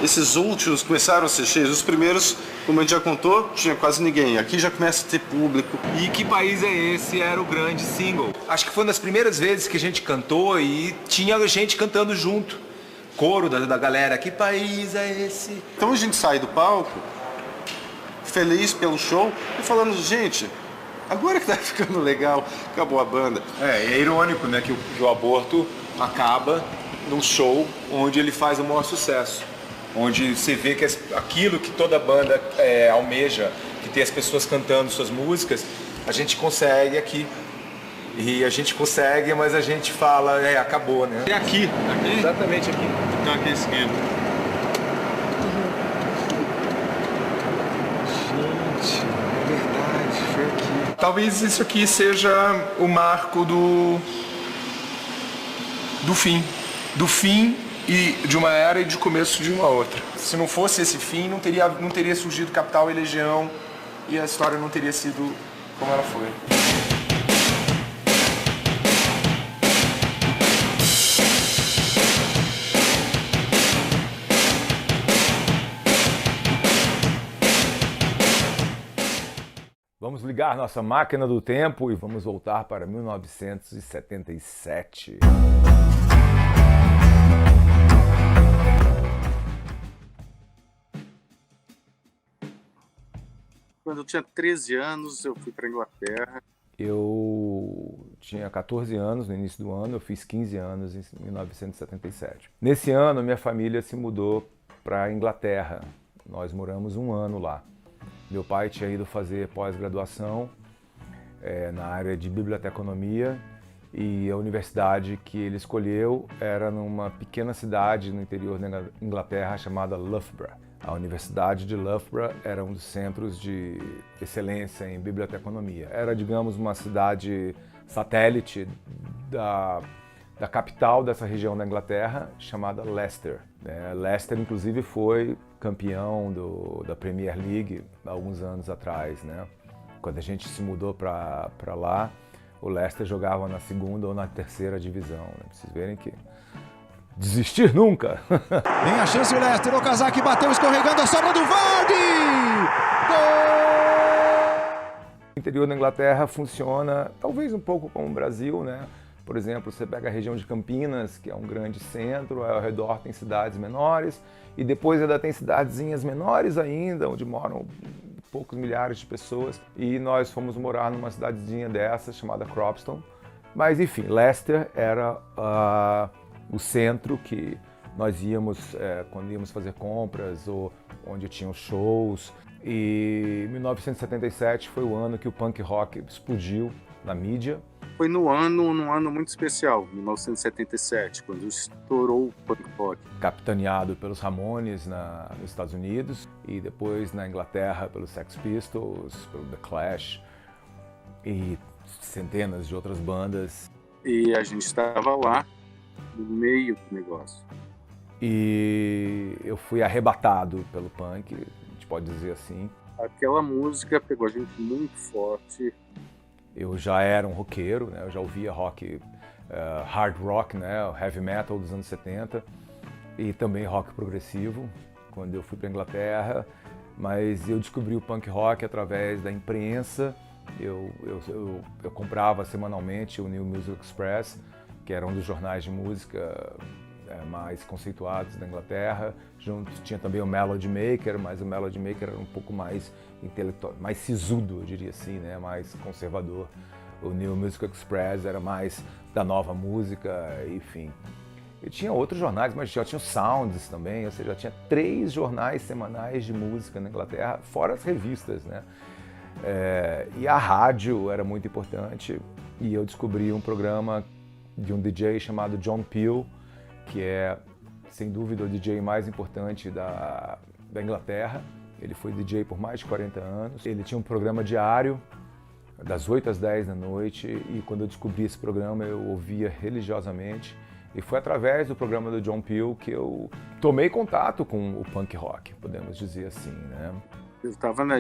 esses últimos começaram a ser cheios. Os primeiros Como a gente já contou, tinha quase ninguém. Aqui já começa a ter público. E Que País é Esse era o grande single. Acho que foi uma das primeiras vezes que a gente cantou e tinha gente cantando junto. Coro da galera, que país é esse? Então a gente sai do palco, feliz pelo show, e falando, gente, agora que tá ficando legal, acabou a banda. É irônico, né, que o Aborto acaba num show onde ele faz o maior sucesso. Onde você vê que aquilo que toda banda almeja, que tem as pessoas cantando suas músicas, a gente consegue aqui. E a gente consegue, mas a gente fala, acabou, né? É aqui. Aqui? Exatamente aqui. Então aqui esquerdo. Gente, é verdade, foi aqui. Talvez isso aqui seja o marco do fim. Do fim e de uma era e de começo de uma outra. Se não fosse esse fim, não teria surgido Capital e Legião e a história não teria sido como ela foi. Vamos ligar nossa máquina do tempo e vamos voltar para 1977. Quando eu tinha 13 anos, eu fui para a Inglaterra. Eu tinha 14 anos no início do ano, eu fiz 15 anos em 1977. Nesse ano, minha família se mudou para a Inglaterra. Nós moramos um ano lá. Meu pai tinha ido fazer pós-graduação na área de biblioteconomia e a universidade que ele escolheu era numa pequena cidade no interior da Inglaterra chamada Loughborough. A Universidade de Loughborough era um dos centros de excelência em biblioteconomia. Era, digamos, uma cidade satélite da capital dessa região da Inglaterra, chamada Leicester. Leicester, inclusive, foi campeão da Premier League há alguns anos atrás, né? Quando a gente se mudou para lá, o Leicester jogava na segunda ou na terceira divisão. Né? Pra vocês verem que desistir nunca! Tem a chance o Leicester, o Okazaki bateu escorregando, a sobra do Vardy! Gol! O interior da Inglaterra funciona talvez um pouco como o Brasil, né? Por exemplo, você pega a região de Campinas, que é um grande centro, ao redor tem cidades menores, e depois ainda tem cidadezinhas menores ainda, onde moram poucos milhares de pessoas, e nós fomos morar numa cidadezinha dessa, chamada Cropston. Mas enfim, Leicester era o centro que nós íamos quando íamos fazer compras, ou onde tinham shows, e 1977 foi o ano que o punk rock explodiu na mídia. Foi num ano muito especial, 1977, quando estourou o punk rock. Capitaneado pelos Ramones nos Estados Unidos e depois na Inglaterra pelos Sex Pistols, pelo The Clash e centenas de outras bandas. E a gente estava lá no meio do negócio. E eu fui arrebatado pelo punk, a gente pode dizer assim. Aquela música pegou a gente muito forte. Eu já era um roqueiro, né? Eu já ouvia rock, hard rock, né? Heavy metal dos anos 70 e também rock progressivo quando eu fui para a Inglaterra, mas eu descobri o punk rock através da imprensa. Eu comprava semanalmente o New Music Express, que era um dos jornais de música mais conceituados da Inglaterra. Junto tinha também o Melody Maker, mas o Melody Maker era um pouco mais intelectual, mais sisudo, eu diria assim, né? Mais conservador. O New Music Express era mais da nova música, enfim. E tinha outros jornais, mas já tinha o Sounds também, ou seja, já tinha 3 jornais semanais de música na Inglaterra, fora as revistas, né? E a rádio era muito importante, e eu descobri um programa de um DJ chamado John Peel, que é, sem dúvida, o DJ mais importante da Inglaterra. Ele foi DJ por mais de 40 anos. Ele tinha um programa diário, das 8 às 10 da noite, e quando eu descobri esse programa, eu ouvia religiosamente. E foi através do programa do John Peel que eu tomei contato com o punk rock, podemos dizer assim, né?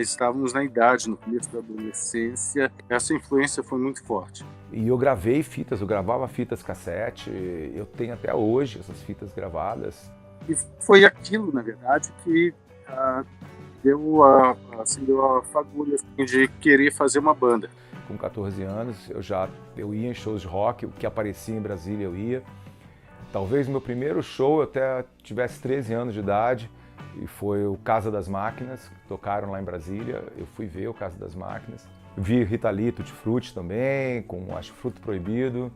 Estávamos na idade, no começo da adolescência. Essa influência foi muito forte. E eu gravei fitas, eu gravava fitas cassete, eu tenho até hoje essas fitas gravadas. E foi aquilo, na verdade, que acendeu a fagulha assim, de querer fazer uma banda. Com 14 anos eu ia em shows de rock, o que aparecia em Brasília eu ia. Talvez meu primeiro show eu até tivesse 13 anos de idade, e foi o Casa das Máquinas, que tocaram lá em Brasília. Eu fui ver o Casa das Máquinas. Vi Rita Lee, Tutti Frutti também, com acho Fruto Proibido.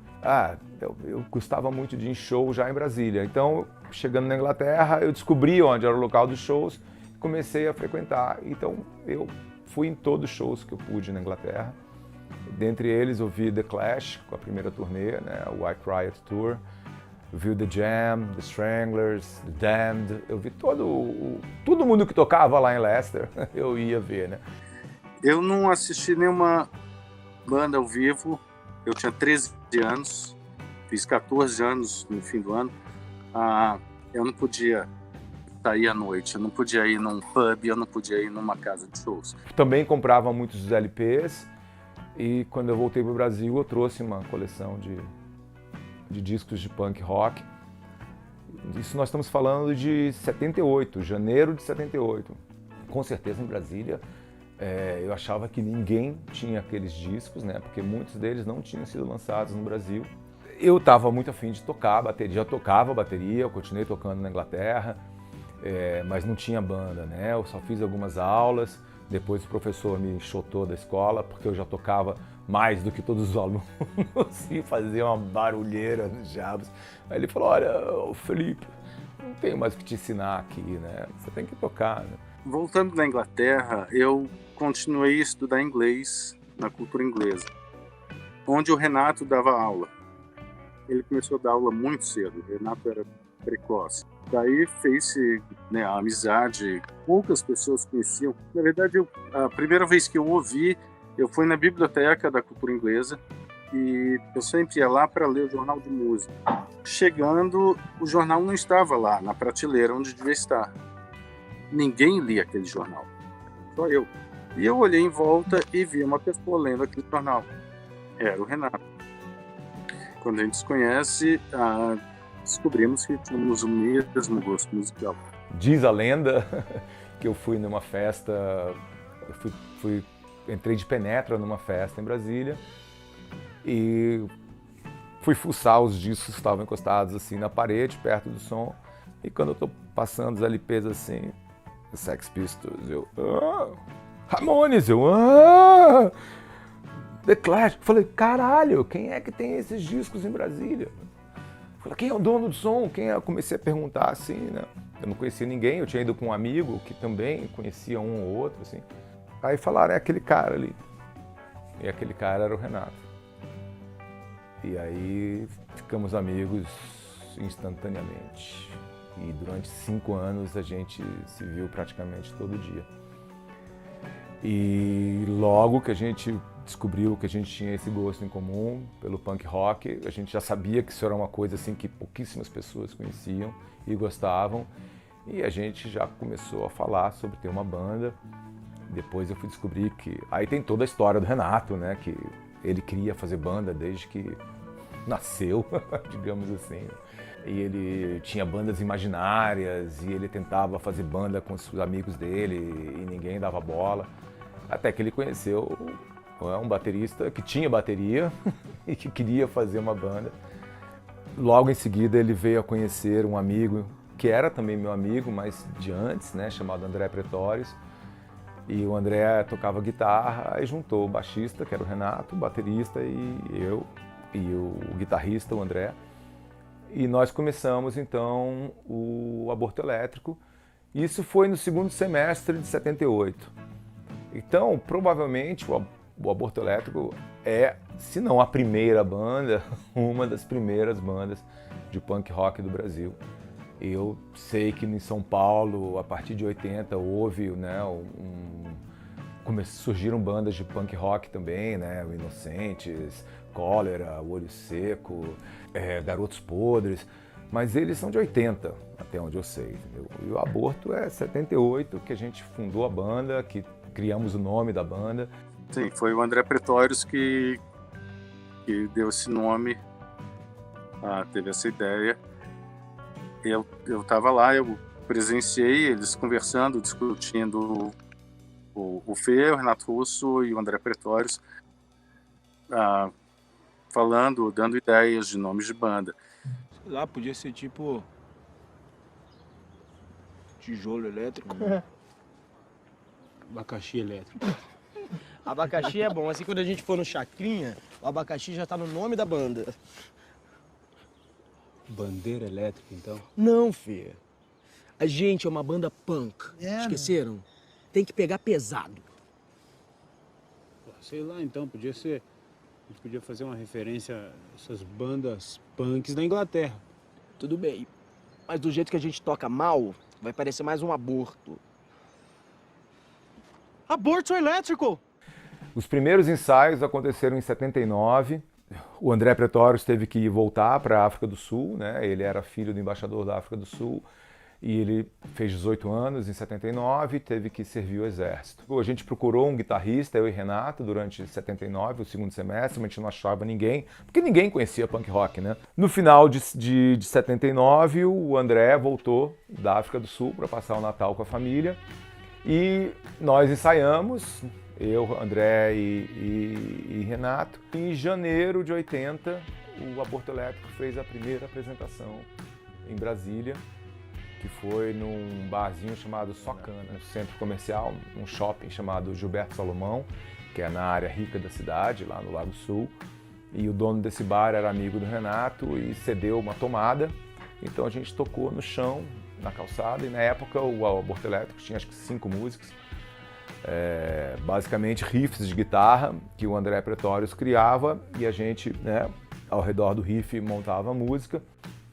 Eu gostava muito de ir em show já em Brasília. Então, chegando na Inglaterra, eu descobri onde era o local dos shows e comecei a frequentar. Então, eu fui em todos os shows que eu pude na Inglaterra. Dentre eles, eu vi The Clash, com a primeira turnê, né, o White Riot Tour. Eu vi o The Jam, The Stranglers, The Damned. Eu vi todo mundo que tocava lá em Leicester, eu ia ver, né? Eu não assisti nenhuma banda ao vivo. Eu tinha 13 anos, fiz 14 anos no fim do ano. Eu não podia sair à noite, eu não podia ir num pub, eu não podia ir numa casa de shows. Também comprava muitos dos LPs e quando eu voltei para o Brasil eu trouxe uma coleção de discos de punk rock. Isso nós estamos falando de 78, janeiro de 78. Com certeza em Brasília eu achava que ninguém tinha aqueles discos, né? Porque muitos deles não tinham sido lançados no Brasil. Eu estava muito afim de tocar bateria, já tocava bateria, eu continuei tocando na Inglaterra, mas não tinha banda, né? Eu só fiz algumas aulas, depois o professor me enxotou da escola, porque eu já tocava mais do que todos os alunos e fazia uma barulheira nos diabos. Aí ele falou, olha, Felipe, não tenho mais o que te ensinar aqui, né? Você tem que tocar, né? Voltando da Inglaterra, eu continuei a estudar inglês na cultura inglesa, onde o Renato dava aula. Ele começou a dar aula muito cedo, o Renato era precoce. Daí fez-se, né, a amizade, poucas pessoas conheciam. Na verdade, a primeira vez que eu ouvi, eu fui na biblioteca da cultura inglesa e eu sempre ia lá para ler o jornal de música. Chegando, o jornal não estava lá, na prateleira onde devia estar. Ninguém lia aquele jornal, só eu. E eu olhei em volta e vi uma pessoa lendo aquele jornal. Era o Renato. Quando a gente se conhece, descobrimos que tínhamos o mesmo gosto musical. Diz a lenda que eu fui numa festa, entrei de penetra numa festa em Brasília e fui fuçar os discos que estavam encostados assim na parede, perto do som, e quando eu tô passando os LPs assim, Sex Pistols, Ramones, The Clash. Falei, caralho, quem é que tem esses discos em Brasília? Falei, quem é o dono do som? Quem é? Eu comecei a perguntar assim, né? Eu não conhecia ninguém, eu tinha ido com um amigo que também conhecia um ou outro, assim. Aí falaram, é aquele cara ali. E aquele cara era o Renato. E aí ficamos amigos instantaneamente. E durante 5 anos a gente se viu praticamente todo dia. E logo que a gente descobriu que a gente tinha esse gosto em comum pelo punk rock, a gente já sabia que isso era uma coisa assim que pouquíssimas pessoas conheciam e gostavam. E a gente já começou a falar sobre ter uma banda. Depois eu fui descobrir que... Aí tem toda a história do Renato, né? Que ele queria fazer banda desde que nasceu, digamos assim. E ele tinha bandas imaginárias e ele tentava fazer banda com os amigos dele e ninguém dava bola. Até que ele conheceu um baterista que tinha bateria e que queria fazer uma banda. Logo em seguida ele veio a conhecer um amigo que era também meu amigo, mas de antes, né? Chamado André Pretórios. E o André tocava guitarra, aí juntou o baixista, que era o Renato, o baterista e eu, e o guitarrista, o André. E nós começamos, então, o Aborto Elétrico. Isso foi no segundo semestre de 78. Então, provavelmente, o Aborto Elétrico é, se não a primeira banda, uma das primeiras bandas de punk rock do Brasil. Eu sei que em São Paulo, a partir de 80, houve, né, surgiram bandas de punk rock também, né, o Inocentes, Cólera, o Olho Seco, Garotos Podres, mas eles são de 80, até onde eu sei. Entendeu? E o Aborto é 78, que a gente fundou a banda, que criamos o nome da banda. Sim, foi o André Pretórios que deu esse nome, teve essa ideia. Eu estava lá, eu presenciei eles conversando, discutindo o Fê, o Renato Russo e o André Pretórios, falando, dando ideias de nomes de banda. Sei lá, podia ser tipo tijolo elétrico. Abacaxi elétrico. Abacaxi é bom, assim quando a gente for no Chacrinha, o abacaxi já tá no nome da banda. Bandeira elétrica, então? Não, Fê. A gente é uma banda punk. Esqueceram? Tem que pegar pesado. Sei lá, então, podia ser... A gente podia fazer uma referência a essas bandas punks da Inglaterra. Tudo bem. Mas do jeito que a gente toca mal, vai parecer mais um aborto. Aborto elétrico! Os primeiros ensaios aconteceram em 79. O André Pretórios teve que voltar para a África do Sul, né? Ele era filho do embaixador da África do Sul e ele fez 18 anos em 79 e teve que servir o exército. A gente procurou um guitarrista, eu e Renato, durante 79, o segundo semestre, mas a gente não achava ninguém, porque ninguém conhecia punk rock, né? No final de 79, o André voltou da África do Sul para passar o Natal com a família e nós ensaiamos, eu, André e Renato. Em janeiro de 80, o Aborto Elétrico fez a primeira apresentação em Brasília, que foi num barzinho chamado Socana, no centro comercial, um shopping chamado Gilberto Salomão, que é na área rica da cidade, lá no Lago Sul. E o dono desse bar era amigo do Renato e cedeu uma tomada. Então a gente tocou no chão, na calçada, e na época o Aborto Elétrico tinha acho que 5 músicos. Basicamente riffs de guitarra que o André Pretórios criava e a gente, né, ao redor do riff montava a música.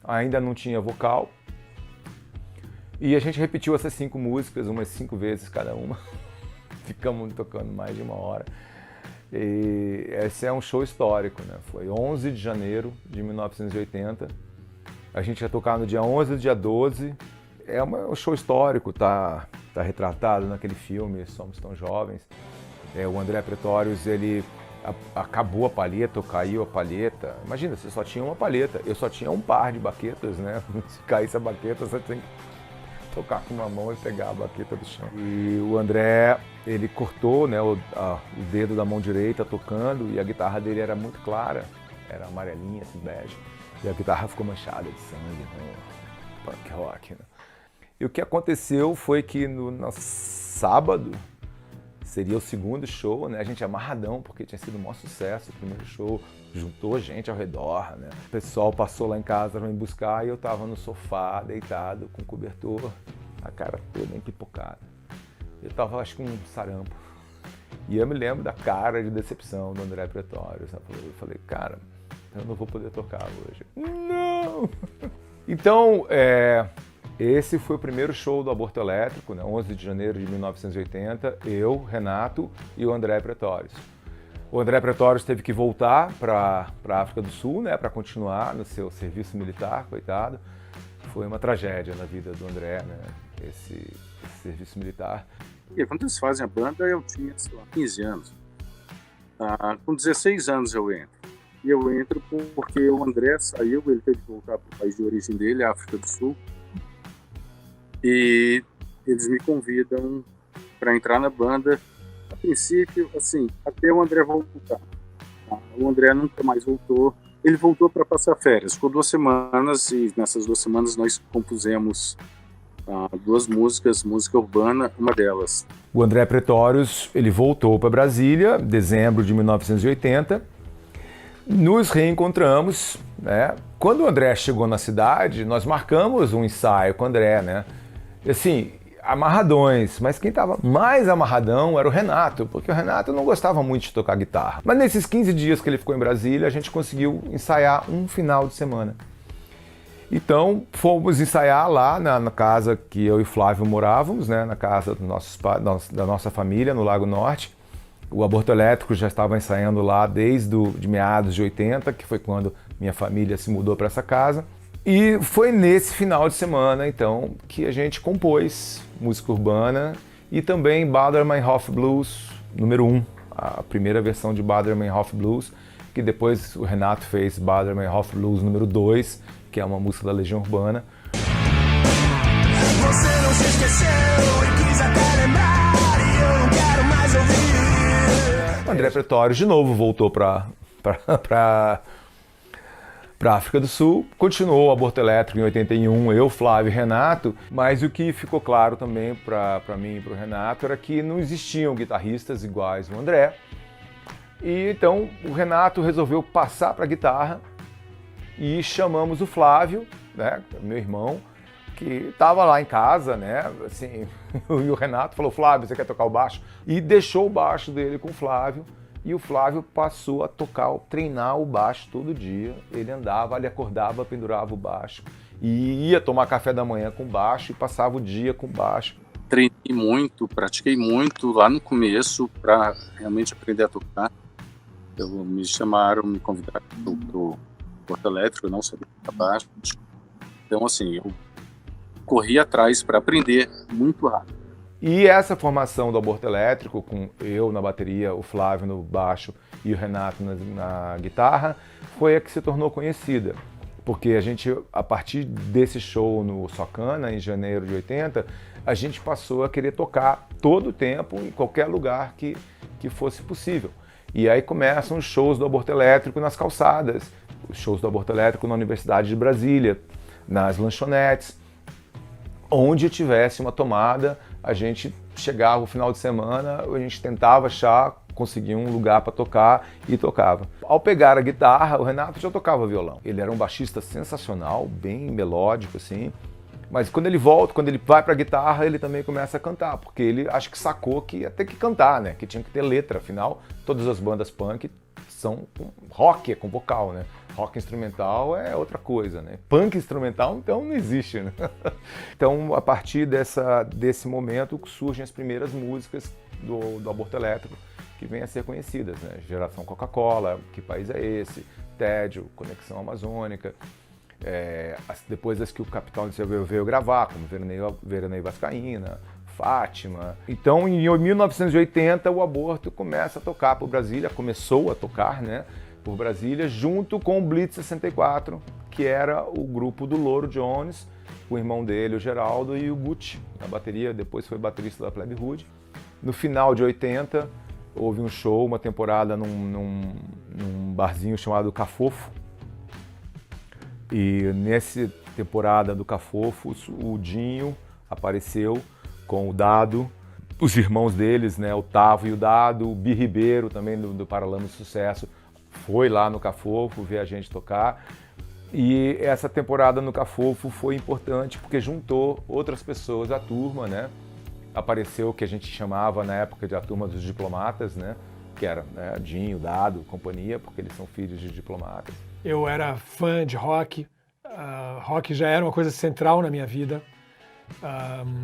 Ainda não tinha vocal e a gente repetiu essas 5 músicas umas 5 vezes cada uma. Ficamos tocando mais de 1 hora. E esse é um show histórico, né? Foi 11 de janeiro de 1980. A gente ia tocar no dia 11 e no dia 12. É um show histórico, tá retratado naquele filme Somos Tão Jovens. O André Pretórios, ele acabou a palheta, ou caiu a palheta. Imagina, você só tinha uma palheta, eu só tinha um par de baquetas, né? Se caísse a baqueta, você tem que tocar com uma mão e pegar a baqueta do chão. E o André, ele cortou, né, o dedo da mão direita tocando e a guitarra dele era muito clara, era amarelinha, assim, bege. E a guitarra ficou manchada de sangue, no punk rock, né? E o que aconteceu foi que no sábado seria o segundo show, né? A gente amarradão, porque tinha sido um maior sucesso o primeiro show, juntou gente ao redor, né? O pessoal passou lá em casa para me buscar e eu tava no sofá, deitado, com cobertor, a cara toda empipocada. Eu tava, acho que com um sarampo. E eu me lembro da cara de decepção do André Pretórios. Eu falei, cara, eu não vou poder tocar hoje. Não! Então, esse foi o primeiro show do Aborto Elétrico, né? 11 de janeiro de 1980, eu, Renato e o André Pretórios. O André Pretórios teve que voltar para a África do Sul, né, para continuar no seu serviço militar, coitado. Foi uma tragédia na vida do André, né, esse serviço militar. E quando eles fazem a banda, eu tinha, sei lá, 15 anos. Com 16 anos eu entro. E eu entro porque o André saiu, ele teve que voltar para o país de origem dele, a África do Sul. E eles me convidam para entrar na banda. A princípio, assim, até o André voltar. O André nunca mais voltou. Ele voltou para passar férias. Ficou 2 semanas e nessas 2 semanas nós compusemos 2 músicas, música urbana, uma delas. O André Pretórios, ele voltou para Brasília, dezembro de 1980. Nos reencontramos, né? Quando o André chegou na cidade, nós marcamos um ensaio com o André, né? Assim, amarradões, mas quem estava mais amarradão era o Renato, porque o Renato não gostava muito de tocar guitarra. Mas nesses 15 dias que ele ficou em Brasília, a gente conseguiu ensaiar um final de semana. Então, fomos ensaiar lá na casa que eu e Flávio morávamos, né? Na casa da nossa família, no Lago Norte. O Aborto Elétrico já estava ensaiando lá desde de meados de 80, que foi quando minha família se mudou para essa casa. E foi nesse final de semana, então, que a gente compôs música urbana e também Bader Meinhof Blues número 1, a primeira versão de Bader Meinhof Blues, que depois o Renato fez Bader Meinhof Blues número 2, que é uma música da Legião Urbana. Você não se esqueceu e quis até lembrar, e eu não quero mais ouvir. André Pretório de novo voltou para África do Sul, continuou o Aborto Elétrico em 81, eu, Flávio e Renato, mas o que ficou claro também para mim e para o Renato era que não existiam guitarristas iguais ao André. E então o Renato resolveu passar para a guitarra e chamamos o Flávio, né, meu irmão, que estava lá em casa, né, assim, e o Renato falou: Flávio, você quer tocar o baixo? E deixou o baixo dele com o Flávio, e o Flávio passou a treinar o baixo todo dia. Ele andava, ele acordava, pendurava o baixo, e ia tomar café da manhã com o baixo, e passava o dia com o baixo. Treinei muito, pratiquei muito lá no começo para realmente aprender a tocar. Me chamaram, me convidaram para o Aborto Elétrico, eu não sabia tocar baixo. Então, assim, eu corri atrás para aprender muito rápido. E essa formação do Aborto Elétrico, com eu na bateria, o Flávio no baixo e o Renato na guitarra, foi a que se tornou conhecida. Porque a gente, a partir desse show no Socana, em janeiro de 80, a gente passou a querer tocar todo o tempo, em qualquer lugar que fosse possível. E aí começam os shows do Aborto Elétrico nas calçadas, os shows do Aborto Elétrico na Universidade de Brasília, nas lanchonetes, onde tivesse uma tomada. A gente chegava no final de semana, a gente tentava achar, conseguir um lugar para tocar e tocava. Ao pegar a guitarra, o Renato já tocava violão. Ele era um baixista sensacional, bem melódico assim, mas quando ele volta, quando ele vai para a guitarra, ele também começa a cantar, porque ele acho que sacou que ia ter que cantar, né? Que tinha que ter letra, afinal, todas as bandas punk são rock, é com vocal, né? Rock instrumental é outra coisa, né? Punk instrumental, então, não existe, né? Então, a partir desse momento, surgem as primeiras músicas do Aborto Elétrico, que vêm a ser conhecidas, né? Geração Coca-Cola, Que País é Esse? Tédio, Conexão Amazônica, depois das que o Capitão veio gravar, como Veraneio Vascaína, Fátima. Então, em 1980, o Aborto começa a tocar por Brasília, começou a tocar, né, por Brasília, junto com o Blitz 64, que era o grupo do Louro Jones, o irmão dele, o Geraldo, e o Gucci na bateria, depois foi baterista da Plebe Hood. No final de 80, houve um show, uma temporada num barzinho chamado Cafofo, e nessa temporada do Cafofo, o Dinho apareceu com o Dado, os irmãos deles, né, o Tavo e o Dado, o Bi Ribeiro, também do Paralamas de Sucesso, foi lá no Cafofo ver a gente tocar. E essa temporada no Cafofo foi importante porque juntou outras pessoas à turma, né? Apareceu o que a gente chamava na época de a turma dos diplomatas, né? Que era, né, Dinho, Dado, companhia, porque eles são filhos de diplomatas. Eu era fã de rock, rock já era uma coisa central na minha vida.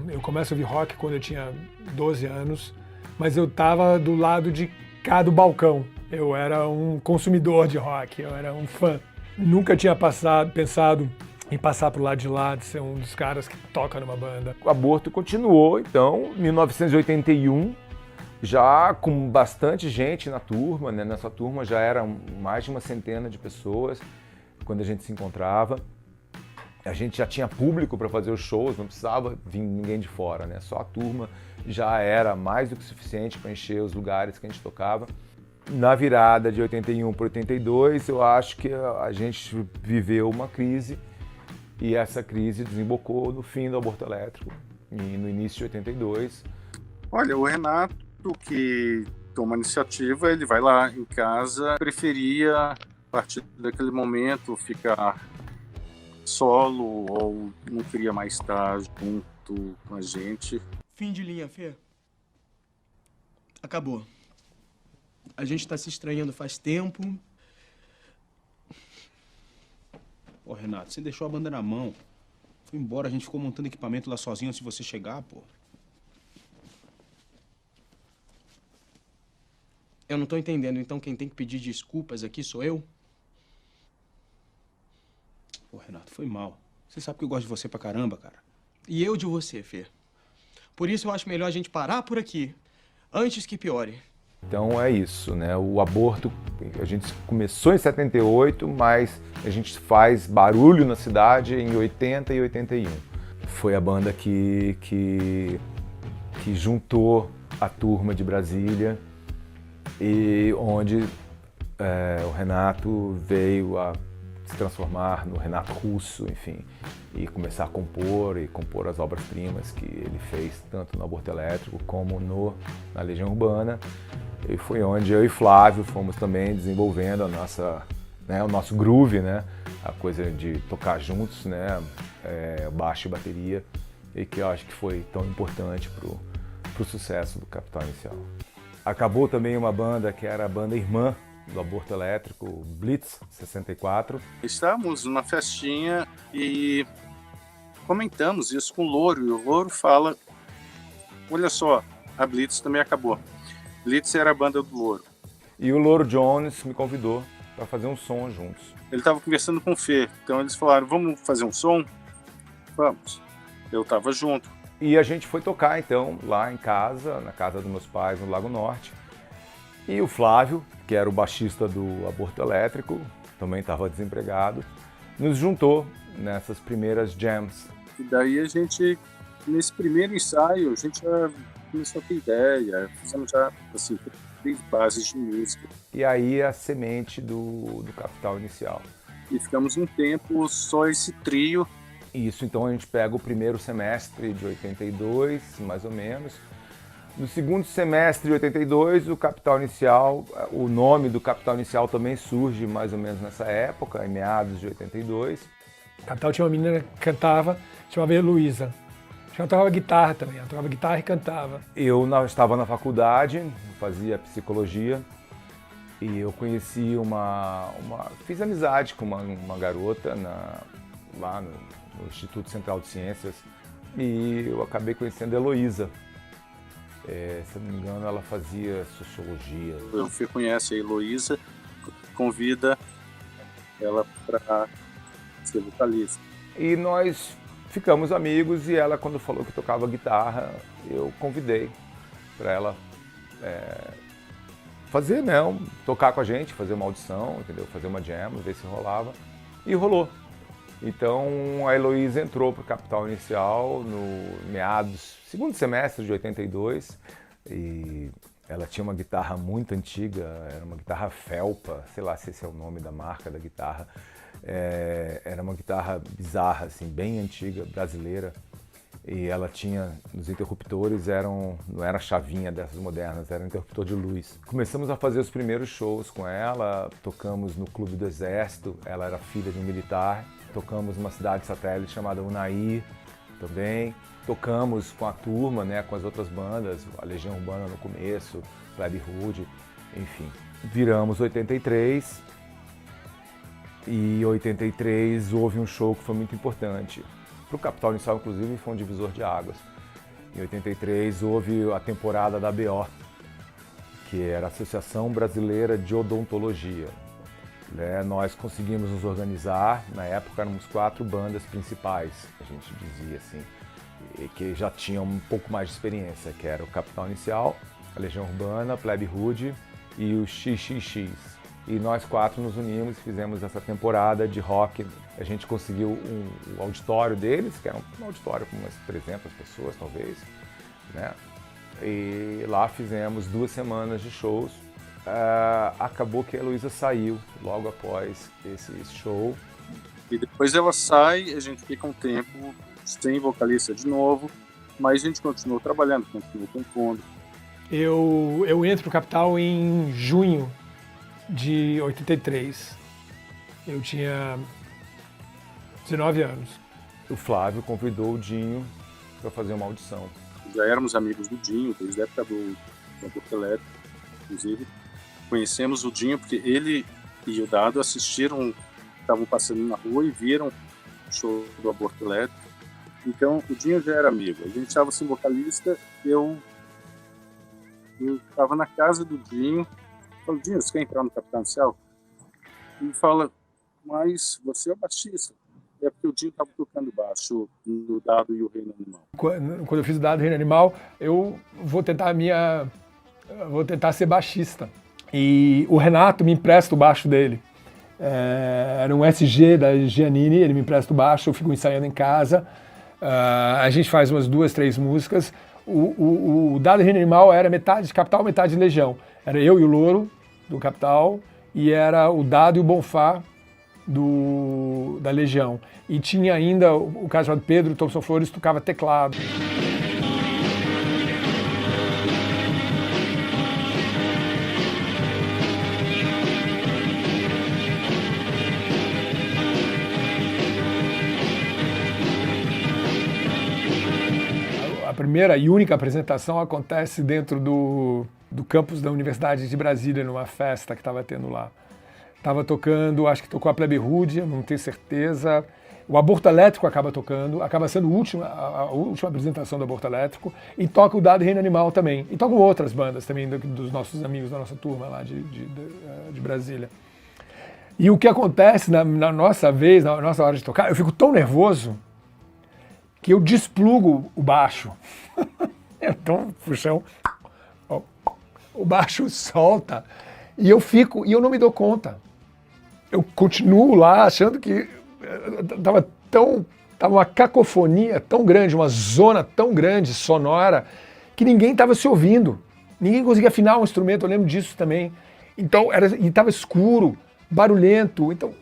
Eu começo a ouvir rock quando eu tinha 12 anos, mas eu estava do lado de cá do balcão. Eu era um consumidor de rock, eu era um fã. Nunca tinha pensado em passar pro lado de lá, de ser um dos caras que toca numa banda. O Aborto continuou, então, em 1981, já com bastante gente na turma, né? Nessa turma já eram mais de uma centena de pessoas quando a gente se encontrava. A gente já tinha público para fazer os shows, não precisava vir ninguém de fora, né? Só a turma já era mais do que suficiente para encher os lugares que a gente tocava. Na virada de 81 para 82, eu acho que a gente viveu uma crise e essa crise desembocou no fim do Aborto Elétrico, e no início de 82. Olha, o Renato, que toma a iniciativa, ele vai lá em casa, preferia, a partir daquele momento, ficar solo ou não queria mais estar junto com a gente. Fim de linha, Fê. Acabou. A gente tá se estranhando faz tempo. Pô, Renato, você deixou a banda na mão. Foi embora, a gente ficou montando equipamento lá sozinho antes de você chegar, pô. Eu não tô entendendo, então quem tem que pedir desculpas aqui sou eu? Pô, Renato, foi mal. Você sabe que eu gosto de você pra caramba, cara. E eu de você, Fê. Por isso eu acho melhor a gente parar por aqui, antes que piore. Então é isso, né? O Aborto, a gente começou em 78, mas a gente faz barulho na cidade em 80 e 81. foi a banda que juntou a turma de Brasília e onde o Renato veio a se transformar no Renato Russo, enfim, e começar a compor as obras-primas que ele fez tanto no Aborto Elétrico como na Legião Urbana. E foi onde eu e Flávio fomos também desenvolvendo o nosso groove, né? A coisa de tocar juntos, né? Baixo e bateria, e que eu acho que foi tão importante pro sucesso do Capital Inicial. Acabou também uma banda que era a banda irmã do Aborto Elétrico, Blitz 64. Estávamos numa festinha e comentamos isso com o Louro, e o Louro fala, olha só, a Blitz também acabou. Blitz era a banda do Louro. E o Louro Jones me convidou para fazer um som juntos. Ele estava conversando com o Fê, então eles falaram, vamos fazer um som? Vamos. Eu estava junto. E a gente foi tocar então lá em casa, na casa dos meus pais no Lago Norte. E o Flávio, que era o baixista do Aborto Elétrico, também estava desempregado, nos juntou nessas primeiras jams. E daí a gente, nesse primeiro ensaio, a gente já começou a ter ideia, fizemos já assim, 3 bases de música. E aí a semente do Capital Inicial. E ficamos um tempo só esse trio. Isso, então a gente pega o primeiro semestre de 82, mais ou menos. No segundo semestre de 82, o Capital Inicial, o nome do Capital Inicial também surge mais ou menos nessa época, em meados de 82. Capital tinha uma menina que cantava, chamava Heloísa. Ela tocava guitarra também, ela tocava guitarra e cantava. Eu estava na faculdade, fazia psicologia, e eu conheci fiz amizade com uma garota lá no Instituto Central de Ciências, e eu acabei conhecendo a Heloísa. Se eu não me engano, ela fazia sociologia. O Fê conhece a Heloísa, convida ela para ser vocalista. E nós ficamos amigos, e ela, quando falou que tocava guitarra, eu convidei para ela fazer, tocar com a gente, fazer uma audição, entendeu? Fazer uma jam, ver se rolava. E rolou. Então a Heloísa entrou para o Capital Inicial no segundo semestre de 82, e ela tinha uma guitarra muito antiga, era uma guitarra Felpa, sei lá se esse é o nome da marca da guitarra. Era uma guitarra bizarra, assim, bem antiga, brasileira, e ela tinha, os interruptores não era chavinha dessas modernas, era um interruptor de luz. Começamos a fazer os primeiros shows com ela, tocamos no Clube do Exército, ela era filha de um militar, tocamos numa cidade satélite chamada Unai também, tocamos com a turma, né, com as outras bandas, a Legião Urbana no começo, Plebe Hood, enfim. Viramos 83, e em 83 houve um show que foi muito importante. Para o Capital Inicial, inclusive, foi um divisor de águas. Em 83 houve a temporada da ABO, que era a Associação Brasileira de Odontologia. Nós conseguimos nos organizar, na época éramos 4 bandas principais, a gente dizia assim, que já tinham um pouco mais de experiência, que era o Capital Inicial, a Legião Urbana, Plebe Hood e o XXX. E nós 4 nos unimos e fizemos essa temporada de rock. A gente conseguiu o auditório deles, que era um auditório com umas 300 pessoas talvez, né? E lá fizemos 2 semanas de shows. Acabou que a Heloísa saiu logo após esse show. E depois ela sai, a gente fica um tempo sem vocalista de novo, mas a gente continuou trabalhando, continuou compondo. Eu entro no Capital em junho de 83. Eu tinha 19 anos. O Flávio convidou o Dinho para fazer uma audição. Já éramos amigos do Dinho, desde a época do Aborto Elétrico, inclusive. Conhecemos o Dinho porque ele e o Dado estavam passando na rua e viram o show do Aborto Elétrico. Então o Dinho já era amigo. A gente estava sem vocalista, eu estava na casa do Dinho. Falei, Dinho, você quer entrar no Capital Inicial? Ele fala, mas você é o baixista. É porque o Dinho estava tocando baixo no Dado e o Reino Animal. Quando eu fiz o Dado e o Reino Animal, eu vou tentar ser baixista. E o Renato me empresta o baixo dele. Era um SG da Giannini, ele me empresta o baixo, eu fico ensaiando em casa. A gente faz umas 2, 3 músicas. O Dado Reino Animal era metade Capital, metade Legião. Era eu e o Louro, do Capital, e era o Dado e o Bonfá, da Legião. E tinha ainda o cara chamado Pedro Thompson Flores, tocava teclado. A primeira e única apresentação acontece dentro do campus da Universidade de Brasília, numa festa que estava tendo lá. Estava tocando, acho que tocou a Plebe Rude, não tenho certeza. O Aborto Elétrico acaba tocando, acaba sendo a última apresentação do Aborto Elétrico, e toca o Dado Reino Animal também. E tocam outras bandas também, dos nossos amigos da nossa turma lá de Brasília. E o que acontece na nossa vez, na nossa hora de tocar, eu fico tão nervoso que eu desplugo o baixo. Então, puxão, o baixo solta, e eu não me dou conta. Eu continuo lá achando que tava uma cacofonia tão grande, uma zona tão grande, sonora, que ninguém estava se ouvindo. Ninguém conseguia afinar um instrumento, eu lembro disso também. Então, estava escuro, barulhento, então,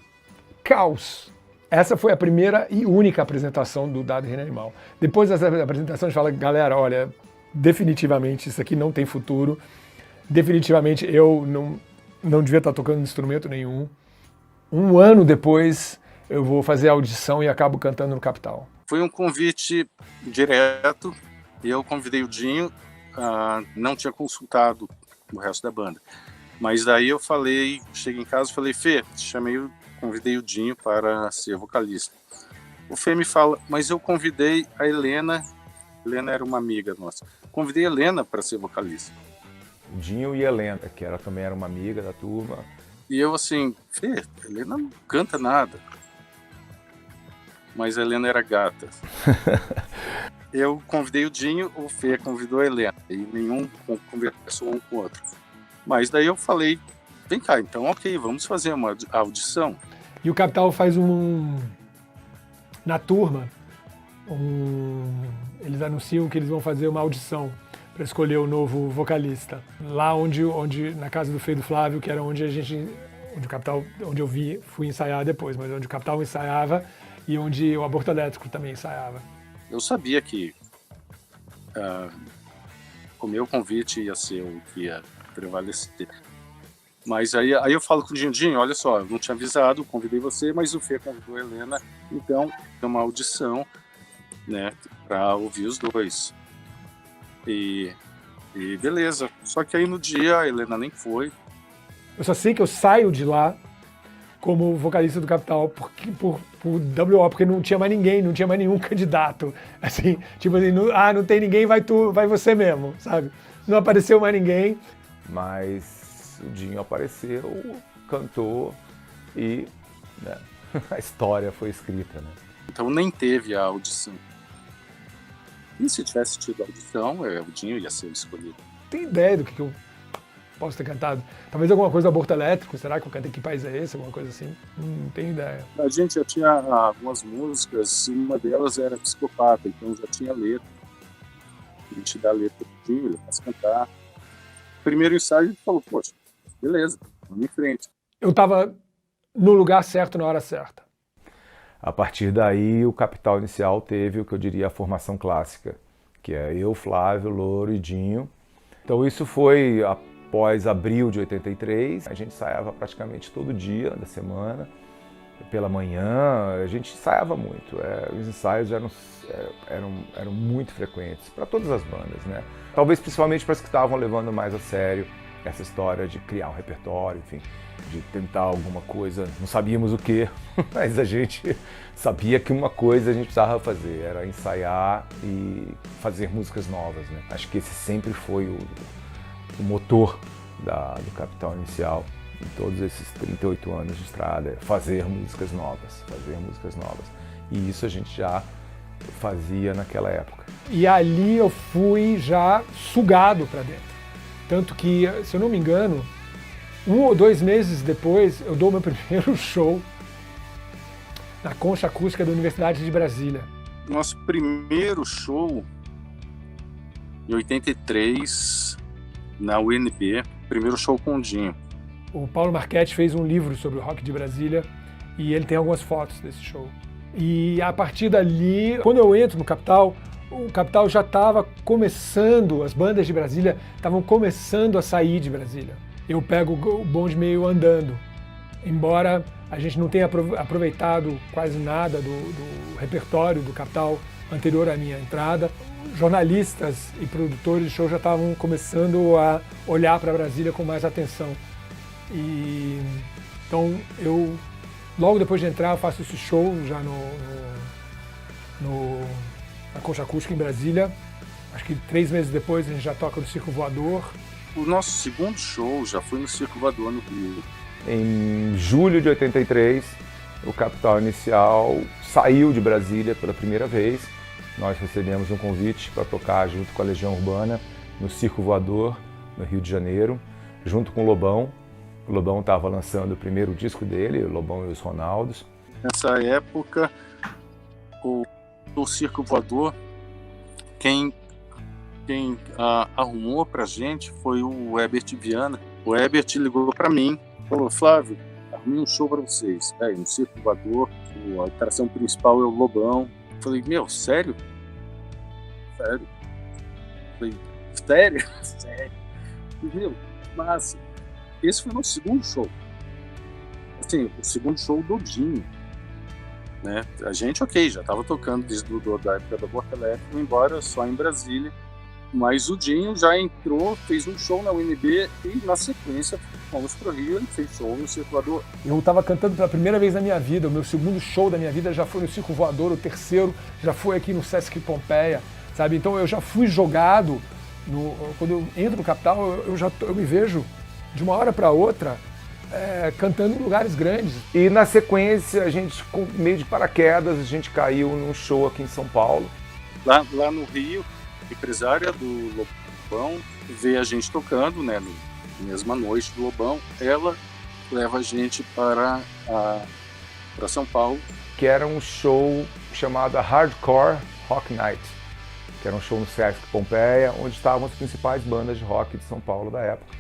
caos. Essa foi a primeira e única apresentação do Dado Reino Animal. Depois dessa apresentação, a gente fala, galera, olha, definitivamente isso aqui não tem futuro. Definitivamente eu não devia estar tocando instrumento nenhum. Um ano depois eu vou fazer a audição e acabo cantando no Capital. Foi um convite direto e eu convidei o Dinho, não tinha consultado o resto da banda. Mas daí eu cheguei em casa e falei, Fê, convidei o Dinho para ser vocalista. O Fê me fala, mas eu convidei a Helena era uma amiga nossa, convidei a Helena para ser vocalista. Dinho e Helena, que também era uma amiga da turma. E eu assim, Fê, a Helena não canta nada. Mas a Helena era gata. Eu convidei o Dinho, o Fê convidou a Helena. E nenhum conversou um com o outro. Mas daí eu falei, vem cá, então ok, vamos fazer uma audição. E o Capital faz na turma, eles anunciam que eles vão fazer uma audição para escolher o novo vocalista. Lá na casa do Fê e do Flávio, que era onde o Capital, onde eu fui ensaiar depois, mas onde o Capital ensaiava e onde o Aborto Elétrico também ensaiava. Eu sabia que o meu convite ia ser o que ia prevalecer. Mas aí eu falo com o Dinho, olha só, eu não tinha avisado, convidei você, mas o Fê convidou a Helena, então é uma audição, né, para ouvir os dois. E beleza. Só que aí no dia a Helena nem foi. Eu só sei que eu saio de lá como vocalista do Capital por WO, porque não tinha mais ninguém, não tinha mais nenhum candidato. Assim, tipo assim, não tem ninguém, vai você mesmo, sabe? Não apareceu mais ninguém. Mas o Dinho apareceu, cantou e né, a história foi escrita, né? Então nem teve a audição. E se tivesse tido a audição, o Dinho ia ser escolhido. Tem ideia do que eu posso ter cantado? Talvez alguma coisa do Aborto Elétrico, será que eu cantei Que País é Esse? Alguma coisa assim? Não tenho ideia. A gente já tinha algumas músicas, uma delas era Psicopata, então já tinha letra. A gente dá a letra pro Dinho, ele faz cantar. Primeiro ensaio, ele falou, poxa, beleza, vamos em frente. Eu estava no lugar certo, na hora certa. A partir daí, o Capital inicial teve o que eu diria a formação clássica, que é eu, Flávio, Louro e Dinho. Então isso foi após abril de 83, a gente ensaiava praticamente todo dia da semana, pela manhã, a gente ensaiava muito. Os ensaios eram muito frequentes para todas as bandas, né? Talvez principalmente para as que estavam levando mais a sério essa história de criar um repertório, enfim, de tentar alguma coisa, não sabíamos o que, mas a gente sabia que uma coisa a gente precisava fazer, era ensaiar e fazer músicas novas, né? Acho que esse sempre foi o motor do Capital inicial, em todos esses 38 anos de estrada, fazer músicas novas. E isso a gente já fazia naquela época. E ali eu fui já sugado para dentro. Tanto que, se eu não me engano, 1 ou 2 meses depois, eu dou meu primeiro show na Concha Acústica da Universidade de Brasília. Nosso primeiro show em 83 na UNB, primeiro show com o Dinho. O Paulo Marchetti fez um livro sobre o rock de Brasília e ele tem algumas fotos desse show. E a partir dali, quando eu entro no Capital, o Capital já estava começando, as bandas de Brasília estavam começando a sair de Brasília. Eu pego o bonde meio andando, embora a gente não tenha aproveitado quase nada do repertório do Capital anterior à minha entrada. Jornalistas e produtores de show já estavam começando a olhar para Brasília com mais atenção. Então eu, logo depois de entrar, eu faço esse show já na Concha Acústica em Brasília. Acho que 3 meses depois a gente já toca no Circo Voador. O nosso segundo show já foi no Circo Voador no Rio. Em julho de 83, o Capital Inicial saiu de Brasília pela primeira vez. Nós recebemos um convite para tocar junto com a Legião Urbana no Circo Voador, no Rio de Janeiro, junto com o Lobão. O Lobão estava lançando o primeiro disco dele, o Lobão e os Ronaldos. Nessa época, o Circo Voador, quem arrumou pra gente foi o Herbert Viana. O Herbert ligou para mim, falou: Flávio, arrumei um show para vocês. Aí, no Circo Voador, a atração principal é o Lobão. Eu falei: meu, sério? Sério? Eu falei: sério? Sério? Meu, massa. Esse foi o nosso segundo show. Assim, o segundo show do Dinho. Né? A gente, ok, já estava tocando desde da época da Borca Elétrica, embora só em Brasília. Mas o Dinho já entrou, fez um show na UNB e, na sequência, fomos pro Rio e fez show no Circo Voador. Eu estava cantando pela primeira vez na minha vida. O meu segundo show da minha vida já foi no Circo Voador, o terceiro já foi aqui no Sesc Pompeia, sabe? Então eu já fui jogado. Quando eu entro no Capital, eu me vejo de uma hora para outra cantando em lugares grandes. E na sequência, a gente, com meio de paraquedas, a gente caiu num show aqui em São Paulo. Lá no Rio, a empresária do Lobão vê a gente tocando, né, na mesma noite do Lobão. Ela leva a gente para São Paulo. Que era um show chamado Hardcore Rock Night, que era um show no Sesc Pompeia, onde estavam as principais bandas de rock de São Paulo da época.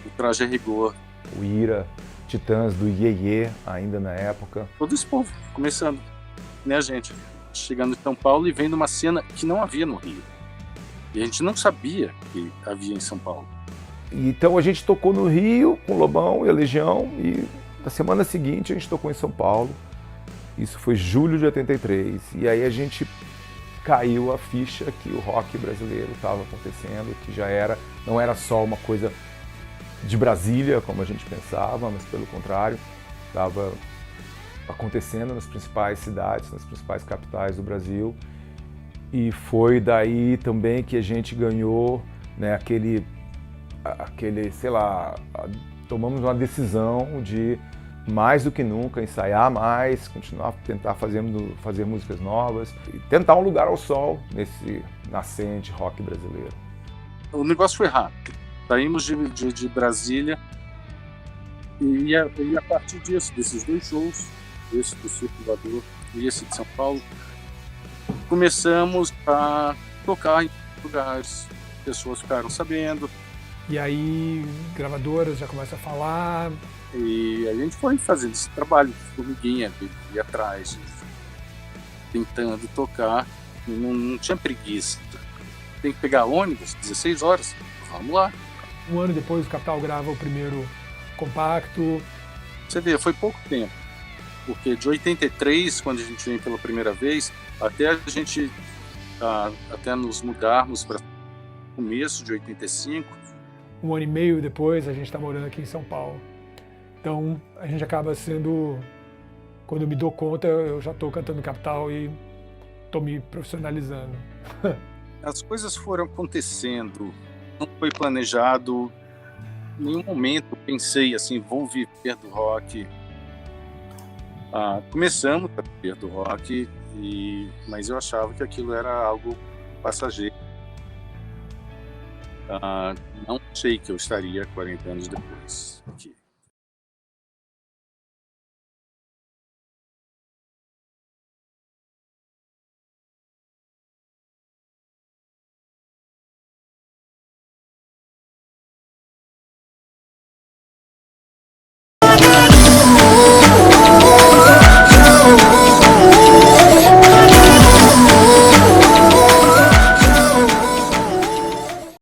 O Traje a Rigor. O Ira, Titãs do Iê, ainda na época. Todo esse povo começando, né, gente? Chegando em São Paulo e vendo uma cena que não havia no Rio. E a gente não sabia que havia em São Paulo. Então a gente tocou no Rio com o Lobão e a Legião, e na semana seguinte a gente tocou em São Paulo. Isso foi julho de 83. E aí a gente caiu a ficha que o rock brasileiro estava acontecendo, que não era só uma coisa de Brasília, como a gente pensava, mas pelo contrário, estava acontecendo nas principais cidades, nas principais capitais do Brasil. E foi daí também que a gente ganhou, né, aquele, sei lá, tomamos uma decisão de, mais do que nunca, ensaiar mais, continuar, tentar fazer músicas novas e tentar um lugar ao sol nesse nascente rock brasileiro. O negócio foi rápido. Saímos de Brasília e a partir desses 2 shows, esse do Circo Voador e esse de São Paulo, começamos a tocar em lugares, pessoas ficaram sabendo. E aí gravadoras já começam a falar. E a gente foi fazendo esse trabalho de formiguinha, de ir atrás, tentando tocar, não tinha preguiça. Tem que pegar ônibus, 16 horas, vamos lá. Um ano depois o Capital grava o primeiro compacto. Você vê, foi pouco tempo, porque de 83, quando a gente vem pela primeira vez, até nos mudarmos para começo de 85. Um ano e meio depois a gente está morando aqui em São Paulo. Então a gente acaba sendo, quando eu me dou conta, eu já estou cantando Capital e estou me profissionalizando. As coisas foram acontecendo. Não foi planejado, em nenhum momento eu pensei assim, vou viver do rock. Começamos a viver do rock, mas eu achava que aquilo era algo passageiro. Não sei que eu estaria 40 anos depois aqui.